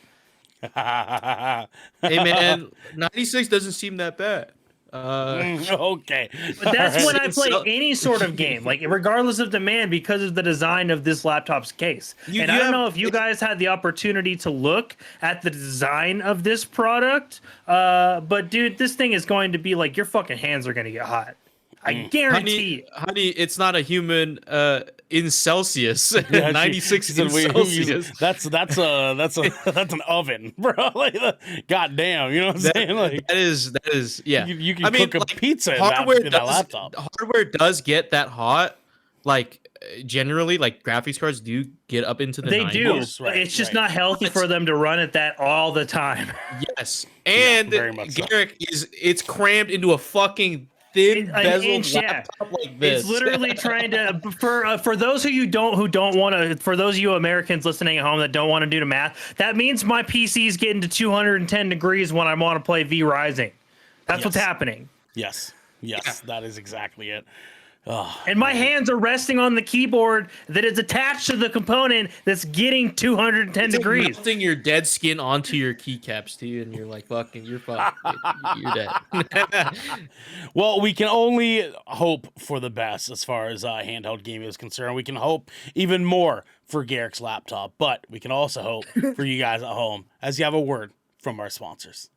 Hey man, 96 doesn't seem that bad. Okay. But that's when I play So- any sort of game, like regardless of demand, because of the design of this laptop's case. You- And you I don't have- know if you guys had the opportunity to look at the design of this product, but dude, this thing is going to be like your fucking hands are going to get hot. I guarantee it. honey, it's not a human in Celsius. Yeah, 96 she in said, "Who uses-" Celsius. that's an oven, bro. Like, God damn, you know what I'm saying? Like, That is yeah. you can cook a pizza in hardware that laptop. Hardware does get that hot. Like generally, like graphics cards do get up into the They 90s. do. Right, It's just right. not healthy for them to run at that all the time. Yes, and very much so. Garrick it's crammed into a fucking thin An bezeled inch, yeah. laptop like this. It's literally trying to for those of you don't want to, for those of you Americans listening at home that don't want to do the math, that means my PC is getting to 210 degrees when I want to play V Rising. That's what's Yes. happening. Yes, that is exactly it. And my hands are resting on the keyboard that is attached to the component that's getting 210 It's like degrees. melting your dead skin onto your keycaps too, and you're like you're dead. Well, we can only hope for the best as far as handheld gaming is concerned. We can hope even more for Garrick's laptop, but we can also hope for you guys at home as you have a word from our sponsors.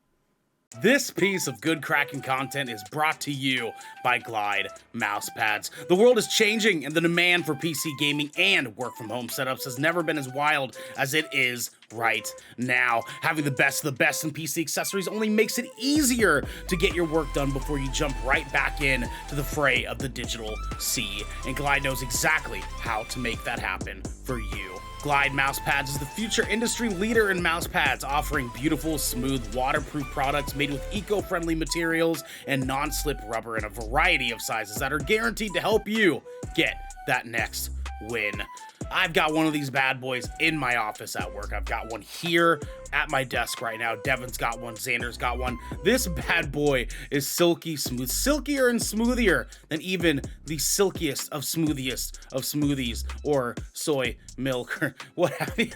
This piece of good Kraken content is brought to you by Glide mouse pads. The world is changing, and the demand for PC gaming and work from home setups has never been as wild as it is right now. Having the best of the best in PC accessories only makes it easier to get your work done before you jump right back in to the fray of the digital sea. And Glide knows exactly how to make that happen for you. Glide mouse pads is the future industry leader in mouse pads, offering beautiful, smooth, waterproof products made with eco-friendly materials and non-slip rubber in a variety of sizes that are guaranteed to help you get that next win. I've got one of these bad boys in my office at work. I've got one here at my desk right now. Devin's got one. Xander's got one. This bad boy is silky smooth, silkier and smoothier than even the silkiest of smoothies or soy milk or what have you.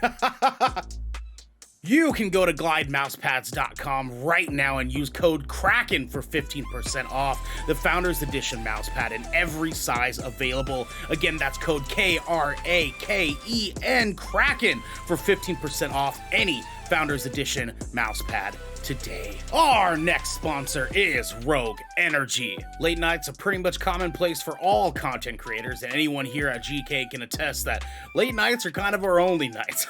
You can go to glidemousepads.com right now and use code Kraken for 15% off the Founders Edition mousepad in every size available. Again, that's code KRAKEN Kraken for 15% off any Founders Edition mousepad today. Our next sponsor is Rogue Energy. Late nights are pretty much commonplace for all content creators, and anyone here at GK can attest that late nights are kind of our only nights.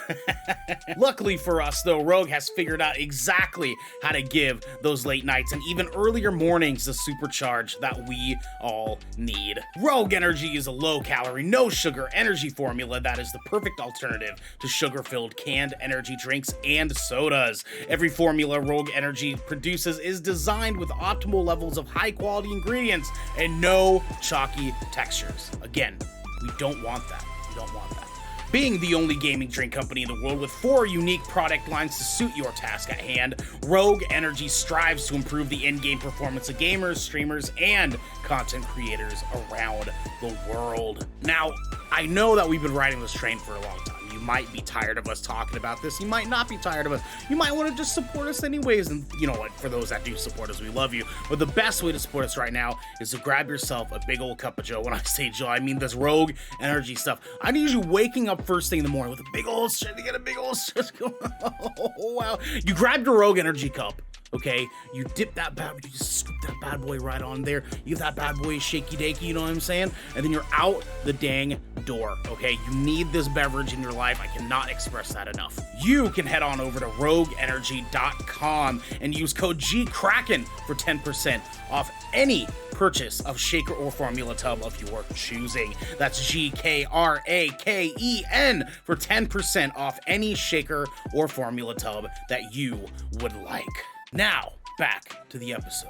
Luckily for us, though, Rogue has figured out exactly how to give those late nights and even earlier mornings the supercharge that we all need. Rogue Energy is a low-calorie, no-sugar energy formula that is the perfect alternative to sugar-filled canned energy drinks and sodas. Every formula Rogue Energy produces is designed with optimal levels of high-quality ingredients and no chalky textures. Again, we don't want that. We don't want that. Being the only gaming drink company in the world with 4 unique product lines to suit your task at hand, Rogue Energy strives to improve the in-game performance of gamers, streamers, and content creators around the world. Now, I know that we've been riding this train for a long time. You might be tired of us talking about this. You might not be tired of us. You might want to just support us anyways. And you know what? For those that do support us, we love you. But the best way to support us right now is to grab yourself a big old cup of Joe. When I say Joe, I mean this Rogue Energy stuff. I need you waking up first thing in the morning with a big old shit to get a big old shit going. Oh, wow. You grab your Rogue Energy cup. Okay, you dip that bad, you just scoop that bad boy right on there. You give that bad boy a shaky dakey, you know what I'm saying? And then you're out the dang door, okay? You need this beverage in your life. I cannot express that enough. You can head on over to rogueenergy.com and use code GKRAKEN for 10% off any purchase of shaker or formula tub of your choosing. That's GKRAKEN for 10% off any shaker or formula tub that you would like. Now, back to the episode.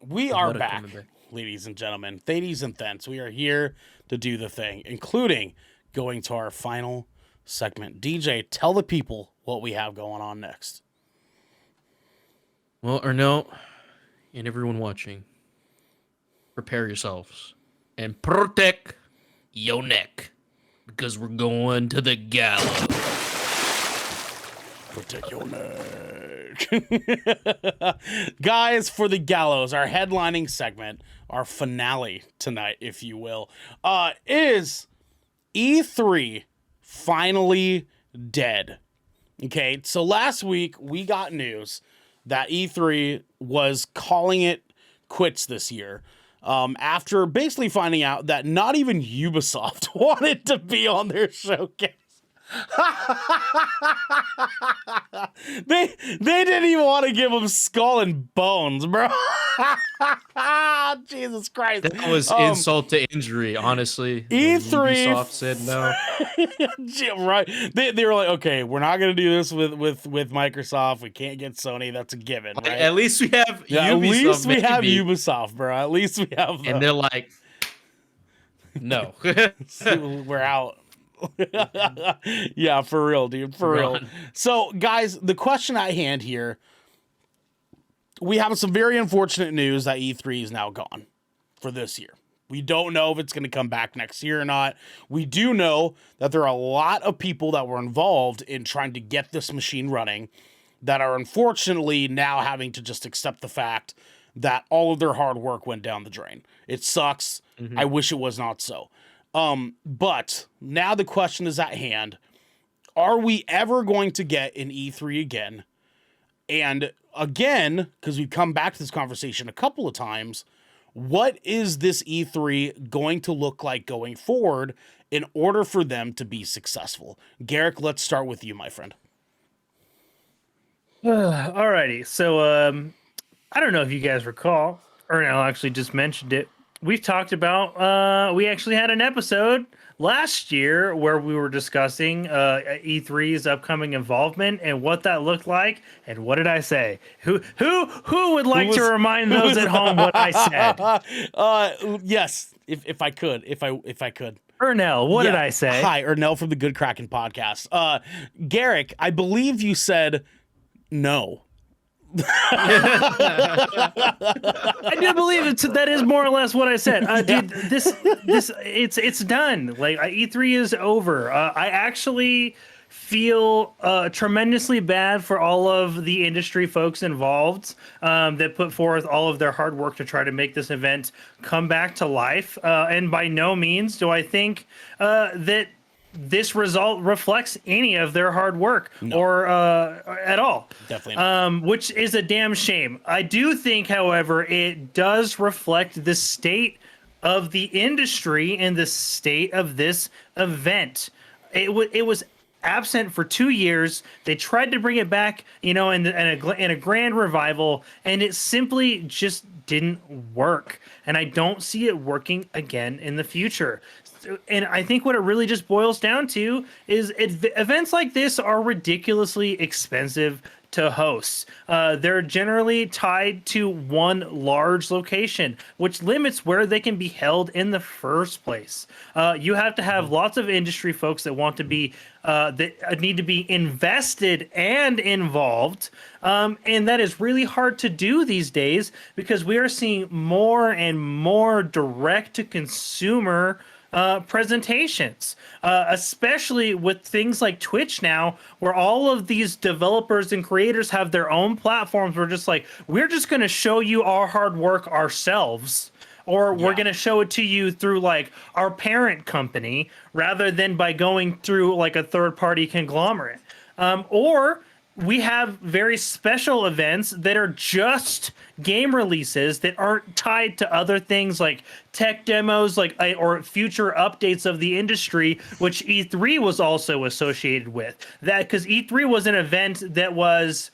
We are back, ladies and gentlemen, thadies and thents. We are here to do the thing, including going to our final segment. DJ, tell the people what we have going on next. Well, or no, and everyone watching, prepare yourselves and protect your neck because we're going to the gallows. Protect your neck. Guys, for the gallows, our headlining segment, our finale tonight, if you will, is E3 finally dead. Okay, so last week we got news that E3 was calling it quits this year. After basically finding out that not even Ubisoft wanted to be on their showcase. they didn't even want to give him skull and bones, bro. Jesus Christ. That was insult to injury, honestly. E3 Ubisoft said no. Right. They were like, okay, we're not gonna do this with Microsoft. We can't get Sony. That's a given, right? At least we have Yeah, Ubisoft. at least we have maybe. Ubisoft, bro. At least we have them. And they're like, no. We're out. Yeah, for real, dude. For real. So, guys, the question at hand here, we have some very unfortunate news that E3 is now gone for this year. We don't know if it's going to come back next year or not. We do know that there are a lot of people that were involved in trying to get this machine running that are unfortunately now having to just accept the fact that all of their hard work went down the drain. It sucks. Mm-hmm. I wish it was not so. But now the question is at hand. Are we ever going to get an E3 again? And again, because we've come back to this conversation a couple of times, what is this E3 going to look like going forward in order for them to be successful? Garrick, let's start with you, my friend. Alrighty, so I don't know if you guys recall, Ernell actually just mentioned it. We've talked about, we actually had an episode last year where we were discussing E3's upcoming involvement and what that looked like. And what did I say? Who would like to remind those at home what I said? Yes, if I could. Ernell, what did I say? Hi, Ernell from the Good Kraken podcast. Garrick, I believe you said no. I do believe that is more or less what I said. Dude, it's done. Like E3 is over. I actually feel tremendously bad for all of the industry folks involved that put forth all of their hard work to try to make this event come back to life. And by no means do I think that this result reflects any of their hard work or at all. Definitely not. Which is a damn shame. I do think, however, it does reflect the state of the industry and the state of this event. It was absent for 2 years. They tried to bring it back, in a grand revival, and it simply just didn't work. And I don't see it working again in the future. And I think what it really just boils down to is events like this are ridiculously expensive to host. They're generally tied to one large location, which limits where they can be held in the first place. You have to have lots of industry folks that want to be that need to be invested and involved. And that is really hard to do these days because we are seeing more and more direct to consumer presentations, especially with things like Twitch now, where all of these developers and creators have their own platforms. We're just like, we're just going to show you our hard work ourselves, or we're going to show it to you through like our parent company rather than by going through like a third party conglomerate. Or we have very special events that are just game releases that aren't tied to other things like tech demos, or future updates of the industry, which E3 was also associated with. That because E3 was an event that was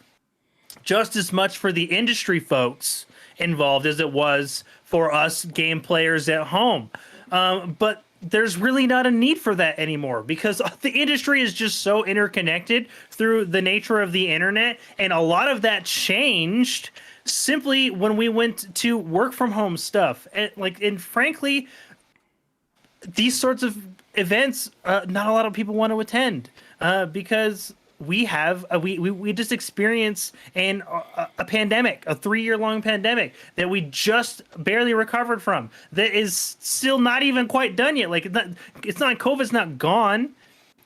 just as much for the industry folks involved as it was for us game players at home. But there's really not a need for that anymore because the industry is just so interconnected through the nature of the internet. And a lot of that changed simply when we went to work from home stuff. And frankly, these sorts of events, not a lot of people want to attend because we just experience a pandemic, a 3-year long pandemic that we just barely recovered from, that is still not even quite done yet. Like, it's not, COVID's not gone.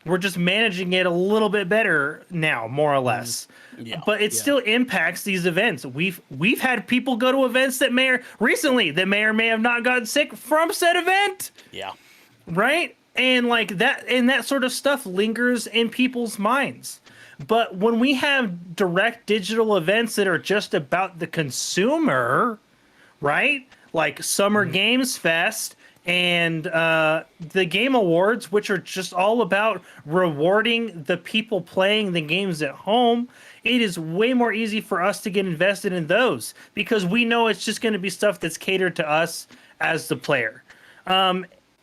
We're just managing it a little bit better now, more or less. Yeah. But it still impacts these events. We've had people go to events that may or may have not gotten sick from said event. Yeah. Right? And like that, and that sort of stuff lingers in people's minds. But when we have direct digital events that are just about the consumer, right? Like Summer Games Fest and the Game Awards, which are just all about rewarding the people playing the games at home, it is way more easy for us to get invested in those because we know it's just going to be stuff that's catered to us as the player.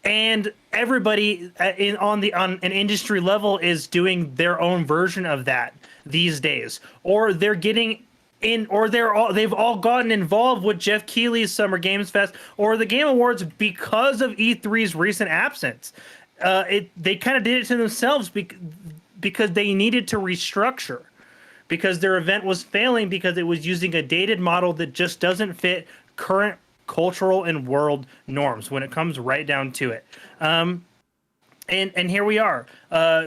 And everybody on an industry level is doing their own version of that these days, or they're getting in, or they've all gotten involved with Jeff Keighley's Summer Games Fest or the Game Awards because of E3's recent absence. They kind of did it to themselves because they needed to restructure, because their event was failing because it was using a dated model that just doesn't fit current cultural and world norms when it comes right down to it. And here we are.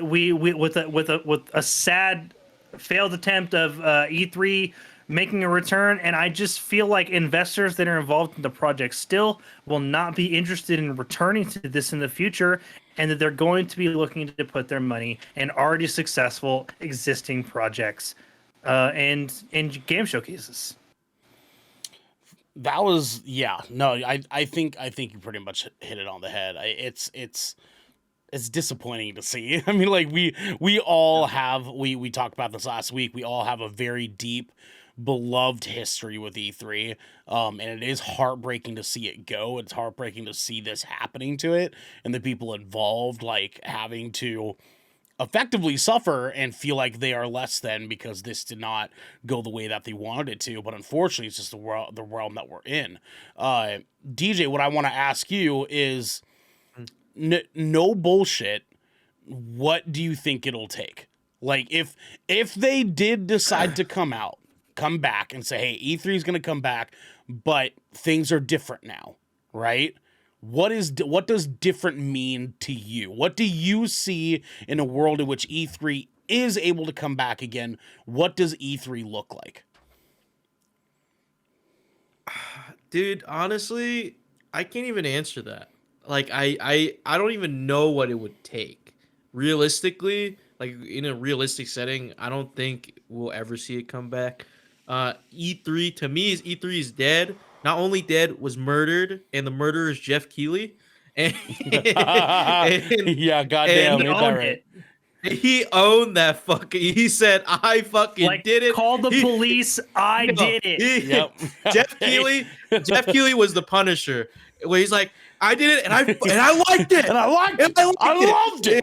We with a sad failed attempt of E3 making a return, and I just feel like investors that are involved in the project still will not be interested in returning to this in the future, and that they're going to be looking to put their money in already successful existing projects and game showcases. That was, yeah, no, I think you pretty much hit it on the head. It's disappointing to see. I mean, like we all have, we talked about this last week. We all have a very deep, beloved history with E3, and it is heartbreaking to see it go. It's heartbreaking to see this happening to it, and the people involved like having to effectively suffer and feel like they are less than because this did not go the way that they wanted it to. But unfortunately, it's just the realm that we're in. DJ, what I want to ask you is, no bullshit, what do you think it'll take? Like, if they did decide to come back and say, hey, E3 is going to come back, but things are different now, right? What does different mean to you? What do you see in a world in which E3 is able to come back again? What does E3 look like? Dude, honestly, I can't even answer that. Like, I don't even know what it would take. Realistically, like in a realistic setting, I don't think we'll ever see it come back. E3 to me is E3 is dead. Not only dead, was murdered, and the murderer is Jeff Keighley. And, yeah, goddamn, he owned it. He owned that fucking. He said, "I fucking did it." Call the police. I did it. Yep. Jeff Keighley was the Punisher, where he's like, "I did it, and I liked it, and I liked it. I loved it.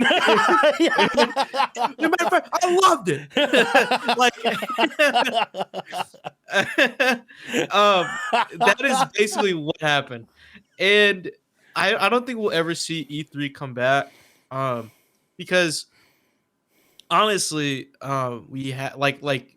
No matter of fact, I loved it." That is basically what happened, and I don't think we'll ever see E3 come back, because honestly, we have like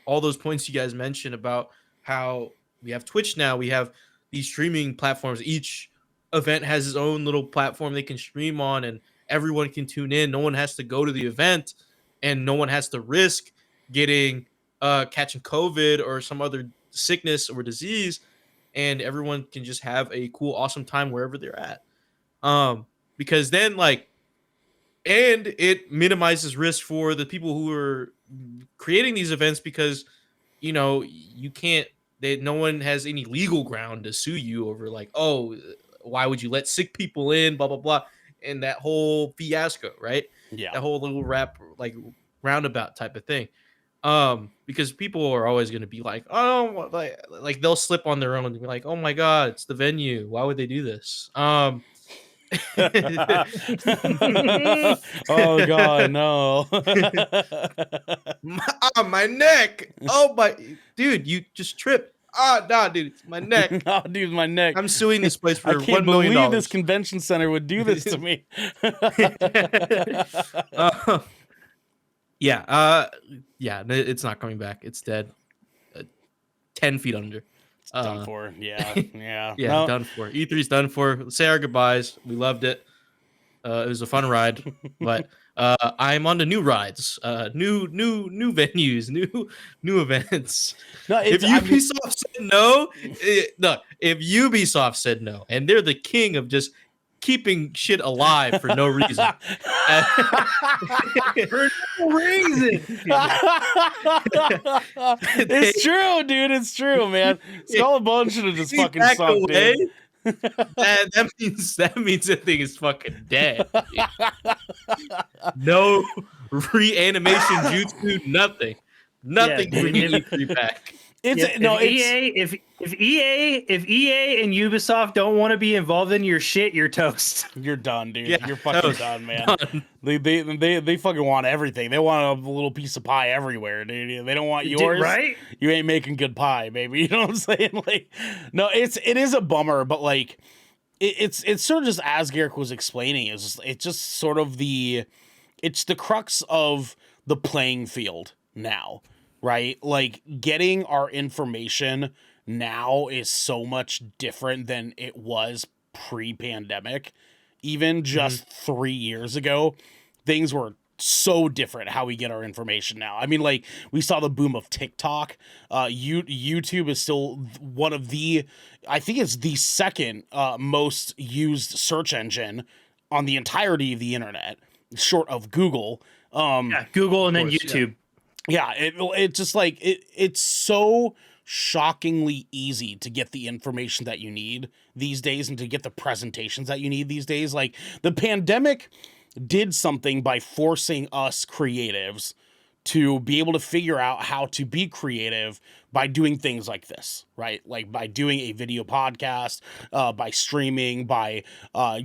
all those points you guys mentioned about how we have Twitch now, we have these streaming platforms. Each event has its own little platform they can stream on, and everyone can tune in. No one has to go to the event, and no one has to risk getting catching COVID or some other sickness or disease, and everyone can just have a cool, awesome time wherever they're at. Because then, like, and it minimizes risk for the people who are creating these events, because you know you can't. No one has any legal ground to sue you over, like, oh, why would you let sick people in, blah blah blah, and that whole fiasco, right? Yeah, that whole little roundabout type of thing. Because people are always going to be like, oh, like they'll slip on their own and be like, oh my god, it's the venue. Why would they do this? Oh god, no. my neck. Oh my dude, you just tripped. Nah, dude, it's my neck. No, dude, my neck. I'm suing this place for I $1 can't million. believe this convention center would do this to me. Yeah. Yeah. It's not coming back. It's dead. 10 feet under. It's done for. Yeah, yeah. Yeah, No. done for. E3's done for. Let's say our goodbyes. We loved it. It was a fun ride, but I'm on to new rides, new venues, new events. No, If it's. I mean, Ubisoft said no, no. If Ubisoft said no, and they're the king of just keeping shit alive for no reason. For no reason. It's true, dude. It's true, man. Skull and Bones should have just fucking Back sunk, away, dude. that means the thing is fucking dead. No reanimation jutsu, nothing. Nothing Yeah, bringing E3 back. It's Yeah, no. if EA and Ubisoft don't want to be involved in your shit, you're toast. You're done, dude. Yeah, You're fucking toast. done, man. Done. They fucking want everything. They want a little piece of pie everywhere, dude. They don't want yours, right? You ain't making good pie, baby. You know what I'm saying? Like, no, it is a bummer, but like, it's sort of just as Garrick was explaining. It's just sort of it's the crux of the playing field now, right? Like, getting our information now is so much different than it was pre-pandemic. Even just 3 years ago, things were so different how we get our information now. I mean, like, we saw the boom of TikTok. YouTube is still one of I think it's the second most used search engine on the entirety of the internet, short of Google. Yeah, Google and then course, YouTube. Yeah, it just like it's so shockingly easy to get the information that you need these days and to get the presentations that you need these days. Like, the pandemic did something by forcing us creatives to be able to figure out how to be creative by doing things like this, right? Like by doing a video podcast, by streaming, by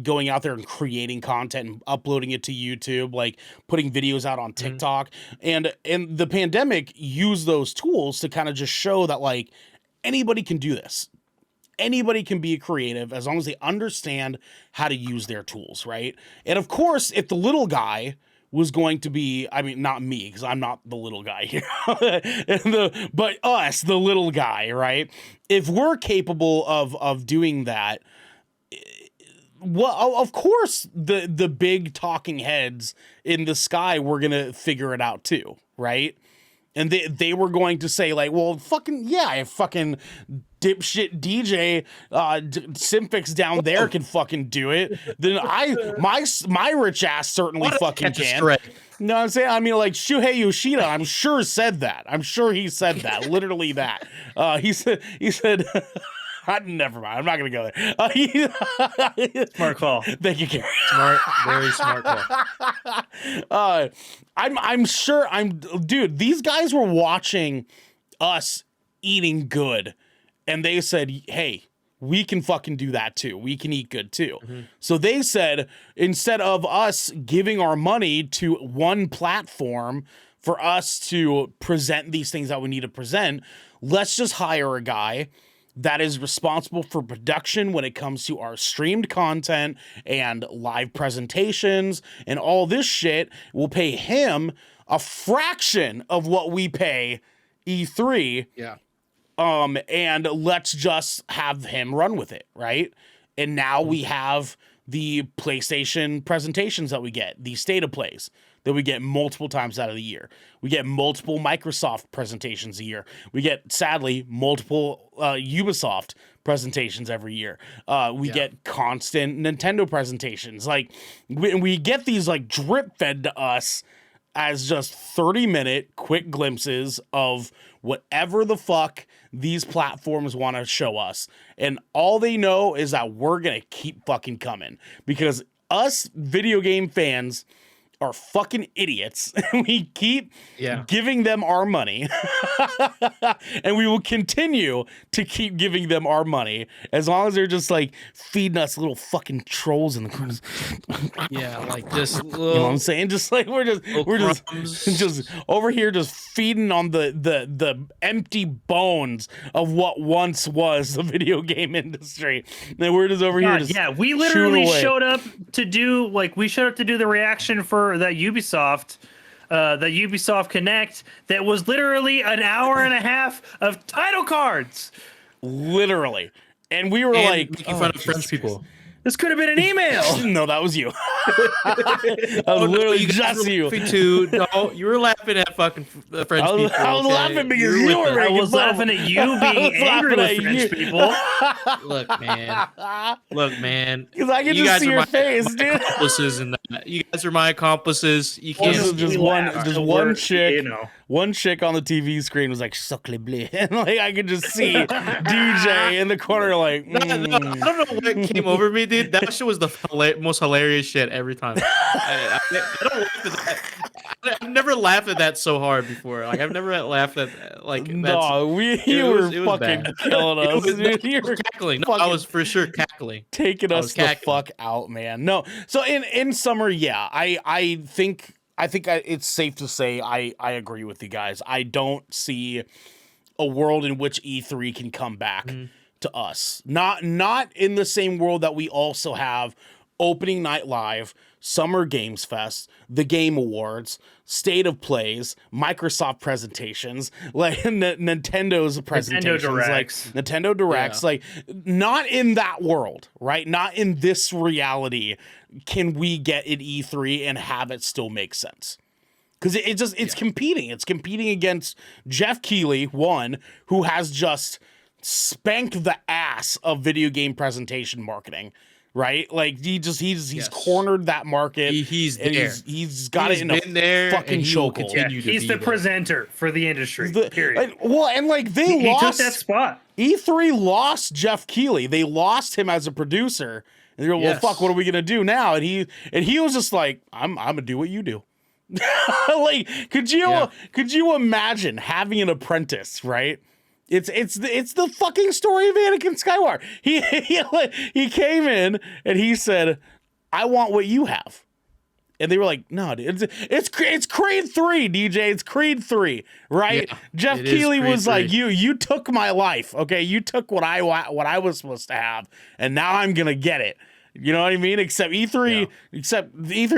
going out there and creating content and uploading it to YouTube, like putting videos out on TikTok. And the pandemic used those tools to kind of just show that, like, anybody can do this. Anybody can be creative as long as they understand how to use their tools, right? And of course, if the little guy was going to be, I mean, not me, because I'm not the little guy here, but us, the little guy, right? If we're capable of doing that, well, of course, the big talking heads in the sky were gonna figure it out too, right? And they were going to say, like, well, fucking yeah, if fucking dipshit DJ Simfix down there can fucking do it, then my rich ass certainly fucking can. You know what I'm saying? I mean, like, Shuhei Yoshida, I'm sure said that. I'm sure he said that. Literally that. He said never mind. I'm not gonna go there. Smart call. Thank you, Gary. Smart, very smart call. I'm sure dude, these guys were watching us eating good, and they said, hey, we can fucking do that too. We can eat good too. So they said, instead of us giving our money to one platform for us to present these things that we need to present, let's just hire a guy that is responsible for production when it comes to our streamed content and live presentations and all this shit. We'll pay him a fraction of what we pay E3. Yeah. And let's just have him run with it, right? And now we have the PlayStation presentations that we get, the state of plays that we get multiple times out of the year. We get multiple Microsoft presentations a year. We get, sadly, multiple Ubisoft presentations every year. We get constant Nintendo presentations. Like, we get these, like, drip fed to us as just 30-minute quick glimpses of whatever the fuck these platforms want to show us. And all they know is that we're going to keep fucking coming, because us video game fans are fucking idiots. We keep giving them our money. And we will continue to keep giving them our money as long as they're just, like, feeding us little fucking trolls in the corners. Yeah, like just little, you know what I'm saying? Just like we're just over here just feeding on the empty bones of what once was the video game industry. And we're just over here just we literally away. showed up to do the reaction for that Ubisoft the Ubisoft Connect that was literally an hour and a half of title cards. Literally. And we were And like making fun of French people. This could have been an email. No, that was you. That was No, literally you guys just were you. laughing too. No, you were laughing at fucking the French I was, people. I was okay? laughing because You're you with were us. I making was fun of- laughing at you I being was angry laughing with at French you. people. Look, man. Look, man. Because I can You just guys see are your my face, dude. accomplices in that. You guys are my accomplices. You Well, can't. just We one- laughed. just We're- one chick. You know. One chick on the TV screen was like "Suckle bleu," and like I could just see DJ in the corner, like. No, I don't know what came over me, dude. That shit was the most hilarious shit every time. I don't laugh at that. I've never laughed at that so hard before. Like I've never laughed at like that's, No, you it were was fucking bad. killing It us. was- Dude. You I was were cackling. No, I fucking was for sure cackling. taking I us was the cackling. fuck out, man. No, so in summer, yeah, I think it's safe to say I agree with you guys. I don't see a world in which E3 can come back to us. Not in the same world that we also have opening night live, Summer Games Fest, the Game Awards, State of Plays, Microsoft presentations, like Nintendo's presentations, Directs. like Nintendo Directs, Yeah. like not in that world, right? Not in this reality can we get an E3 and have it still make sense. Because it's competing. It's competing against Jeff Keighley, one, who has just spanked the ass of video game presentation marketing, right? Like he's Yes. cornered that market. He's and there. he's got He's it in a been there, fucking and he will chokehold. continue to He's be the there. presenter for the industry. The- period. and like they He took lost that spot. E3 lost Jeff Keighley. They lost him as a producer. And they're like, well, Yes. fuck, what are we gonna do now? And he was just like, I'm gonna do what you do. Like, could you imagine having an apprentice, right? It's the fucking story of Anakin Skywalker. He came in and he said, I want what you have. And they were like, no, dude, it's Creed 3, DJ. It's Creed 3, right? Yeah, Jeff it is Keighley Creed was like, 3. you took my life, okay? You took what I was supposed to have, and now I'm gonna get it. You know what I mean? Except E3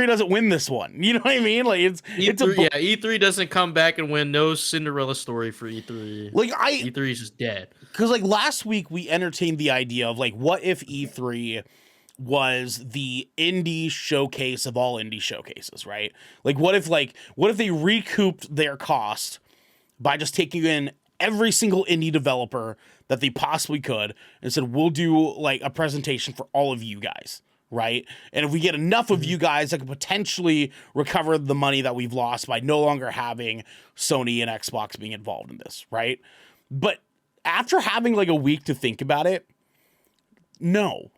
doesn't win this one. You know what I mean? Like it's E3 doesn't come back and win. No Cinderella story for E3. like E3 is just dead. because like last week we entertained the idea of like what if E3 was the indie showcase of all indie showcases, right? Like what if they recouped their cost by just taking in every single indie developer that they possibly could and said, we'll do like a presentation for all of you guys, right? And if we get enough of you guys that could potentially recover the money that we've lost by no longer having Sony and Xbox being involved in this, right? But after having like a week to think about it, no,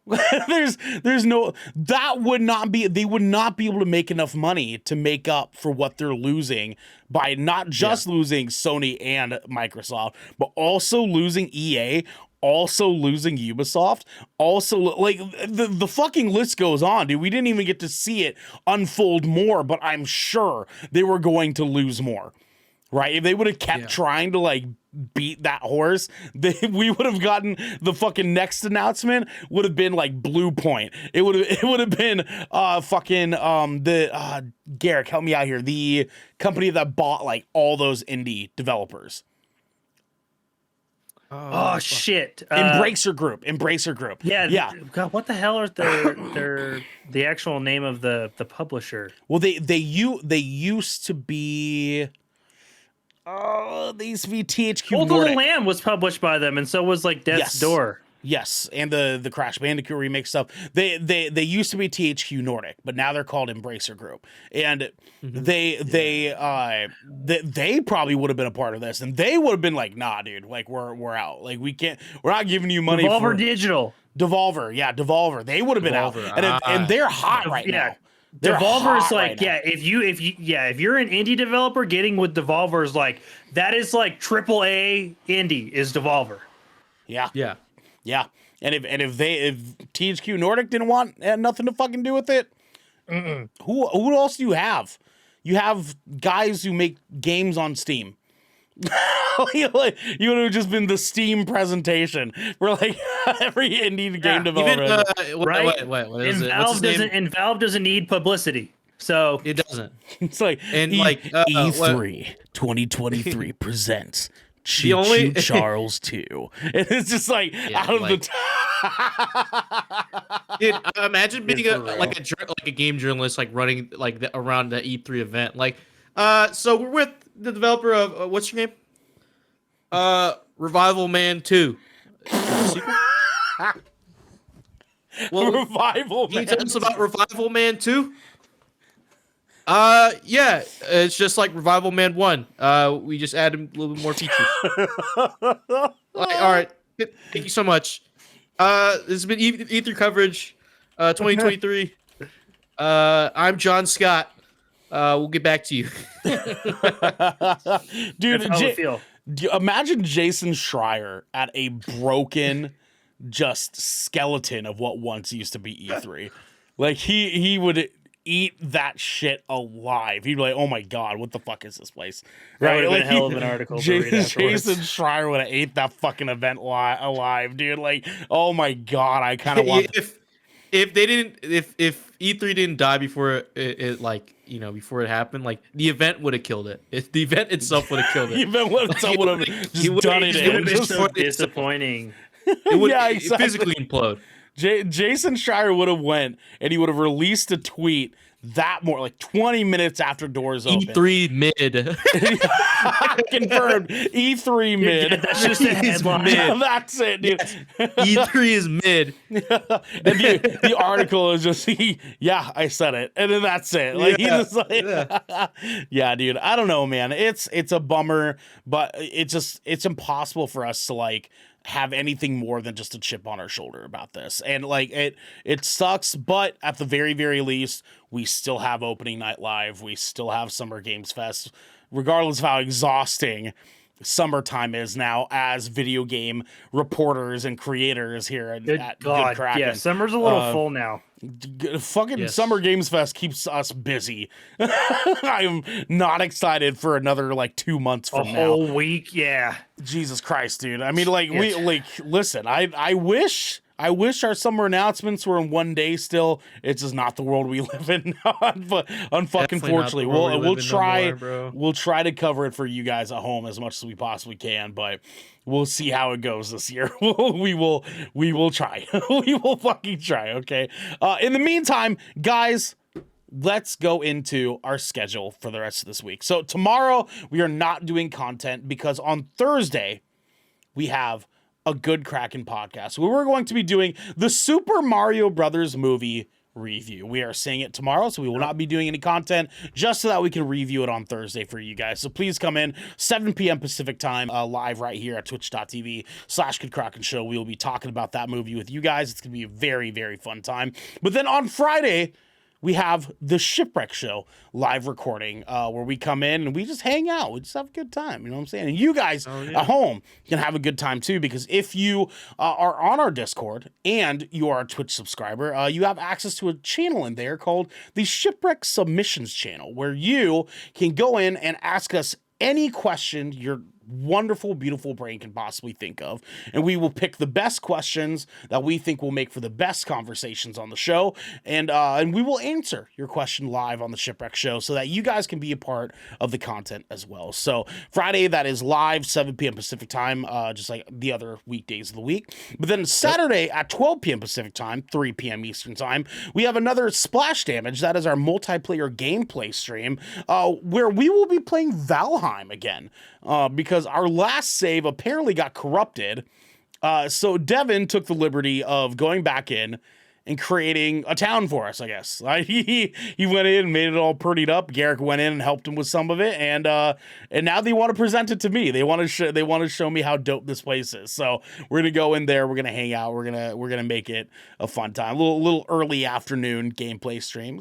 there's no, that would not be, they would not be able to make enough money to make up for what they're losing by not just losing Sony and Microsoft, but also losing EA, also losing Ubisoft, also like the fucking list goes on, dude. We didn't even get to see it unfold more, but I'm sure they were going to lose more. Right? If they would have kept trying to like beat that horse, we would have gotten the fucking next announcement would have been like Blue Point. It would have been Garrick, help me out here. The company that bought like all those indie developers. Oh shit! Embracer Group. Yeah. God, what the hell are the actual name of the publisher? Well, they used to be. Oh, they used to be THQ Old Nordic. Little Lamb was published by them, and so was like Death's Door. Yes, and the Crash Bandicoot remake stuff. They used to be THQ Nordic, but now they're called Embracer Group, and they probably would have been a part of this, and they would have been like, nah, dude, like we're out, like we're not giving you money. Devolver Digital. Devolver. They would have been out, and they're hot right now. They're Devolver is hot like, right now. if you're an indie developer, getting with Devolver is like, that is like AAA indie is Devolver. Yeah. Yeah. Yeah. And if THQ Nordic didn't want had nothing to fucking do with it, who else do you have? You have guys who make games on Steam. You would have just been the Steam presentation where like every indie game developer. Even, Right? what is it? What's his name? And Valve doesn't need publicity. So It doesn't. It's like And E3 2023 presents The Choo only- Choo Charles 2. And it's just like Yeah, out of like- the Dude, imagine being for real. like a game journalist, like running like around the E3 event. Like, so we're with the developer of what's your name? Revival Man 2. Sequel? Well, Revival. can you Man. tell us about Revival Man 2? Yeah, it's just like Revival Man 1. We just added a little bit more features. Like, all right, thank you so much. This has been E3 coverage, 2023. I'm John Scott. We'll get back to you. Dude, that's how I feel. imagine Jason Schreier at a broken just skeleton of what once used to be E3. Like he would eat that shit alive. He'd be like, "Oh my god, what the fuck is this place?" That would have been Like, a hell of an article to read afterwards. Jason Schreier would have ate that fucking event alive, dude. Like, oh my god, I kind of want. If they didn't, if E3 didn't die before it like before it happened, like the event would have killed it. If the event itself would have killed it. Even when someone would have just done it It would have been in. so disappointing. It would Yeah, exactly. physically implode. Jason Schreier would have went and he would have released a tweet like 20 minutes after doors open. E3 mid. Confirmed. E3 mid. That's just a headline. mid. That's it, dude. E3 is mid. And the article is just yeah, I said it, and then that's it. Like Yeah, he's just like, yeah, dude. I don't know, man. It's a bummer, but it's impossible for us to like have anything more than just a chip on our shoulder about this. And like it sucks, but at the very, very least, we still have opening night live. We still have Summer Games Fest, regardless of how exhausting summertime is now as video game reporters and creators here at Good God. Kraken. Yeah, summer's a little full now. Fucking Yes. Summer Games Fest keeps us busy. I'm not excited for another like 2 months A from now. whole week, yeah. Jesus Christ, dude. I mean, like listen. I wish our summer announcements were in one day still. It's just not the world we live in now. But unfortunately, we'll try to cover it for you guys at home as much as we possibly can. But we'll see how it goes this year. we will try. We will fucking try. Okay. In the meantime, guys, let's go into our schedule for the rest of this week. So tomorrow we are not doing content because on Thursday we have a Good Kraken podcast where we're going to be doing the Super Mario Brothers movie review. We are seeing it tomorrow, so we will not be doing any content just so that we can review it on Thursday for you guys. So please come in 7 p.m. Pacific time, live right here at twitch.tv/Good Kraken Show. We will be talking about that movie with you guys. It's going to be a very, very fun time. But then on Friday, we have the Shipwreck Show live recording where we come in and we just hang out. We just have a good time. You know what I'm saying? And you guys at home can have a good time too, because if you are on our Discord and you are a Twitch subscriber, you have access to a channel in there called the Shipwreck Submissions channel, where you can go in and ask us any question your wonderful, beautiful brain can possibly think of, and we will pick the best questions that we think will make for the best conversations on the show, and we will answer your question live on the Shipwreck Show so that you guys can be a part of the content as well. So Friday, that is live 7 p.m. Pacific time, just like the other weekdays of the week. But then Saturday at 12 p.m. Pacific time, 3 p.m. Eastern time, we have another Splash Damage. That is our multiplayer gameplay stream, where we will be playing Valheim again, because our last save apparently got corrupted. So Devin took the liberty of going back in and creating a town for us, I guess. He went in and made it all prettied up. Garrick went in and helped him with some of it, and now they want to present it to me. They want to show me how dope this place is. So we're gonna go in there. We're gonna hang out. We're gonna make it a fun time. A little early afternoon gameplay stream.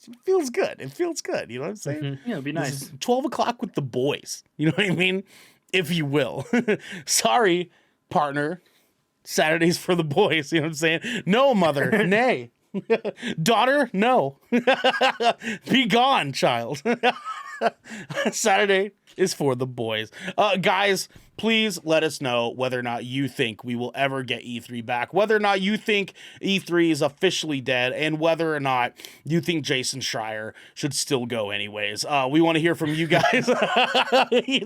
It feels good. It feels good. You know what I'm saying? Yeah, it'd be nice. This is 12 o'clock with the boys. You know what I mean? If you will. Sorry, partner. Saturdays for the boys. You know what I'm saying? No, mother. Nay. Daughter. No. Be gone, child. Saturday is for the boys. Guys, please let us know whether or not you think we will ever get E3 back, whether or not you think E3 is officially dead, and whether or not you think Jason Schreier should still go anyways. We want to hear from you guys. he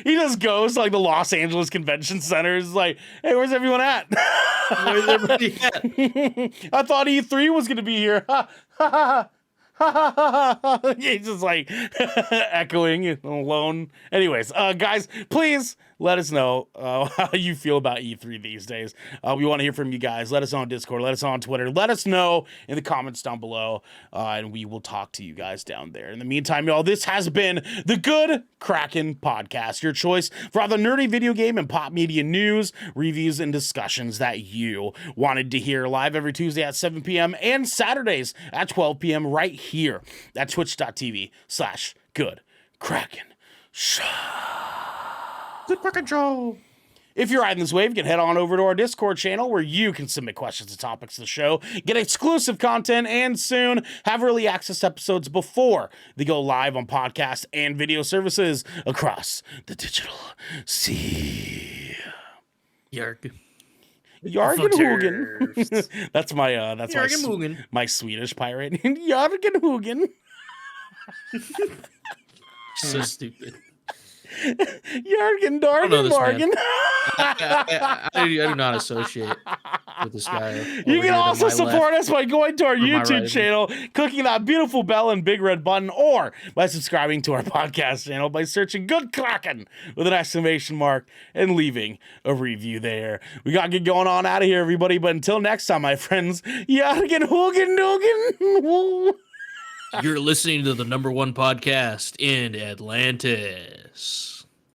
just goes to like the Los Angeles Convention Center. It's like, hey, where's everyone at? Where's everybody at? I thought E3 was going to be here. He's just like echoing alone. Anyways, guys, please let us know how you feel about E3 these days. We want to hear from you guys. Let us know on Discord. Let us know on Twitter. Let us know in the comments down below, and we will talk to you guys down there. In the meantime, y'all, this has been the Good Kraken Podcast, your choice for all the nerdy video game and pop media news, reviews, and discussions that you wanted to hear, live every Tuesday at 7 p.m. and Saturdays at 12 p.m. right here at twitch.tv/Good Kraken Show. Good Kraken Show. If you're riding this wave, you can head on over to our Discord channel where you can submit questions and topics to the show, get exclusive content, and soon have early access episodes before they go live on podcast and video services across the digital sea. Yarg. Jargenhugen. That's my my Swedish pirate. Jargenhugen. So stupid. Jürgen Dargen Morgan. I do not associate with this guy. You can also support left. us by going to our YouTube right. channel, clicking that beautiful bell and big red button, or by subscribing to our podcast channel by searching Good Kraken with an exclamation mark and leaving a review there. We got to get going on out of here, everybody. But until next time, my friends, Jürgen Hugen Dugen. You're listening to the #1 podcast in Atlantis.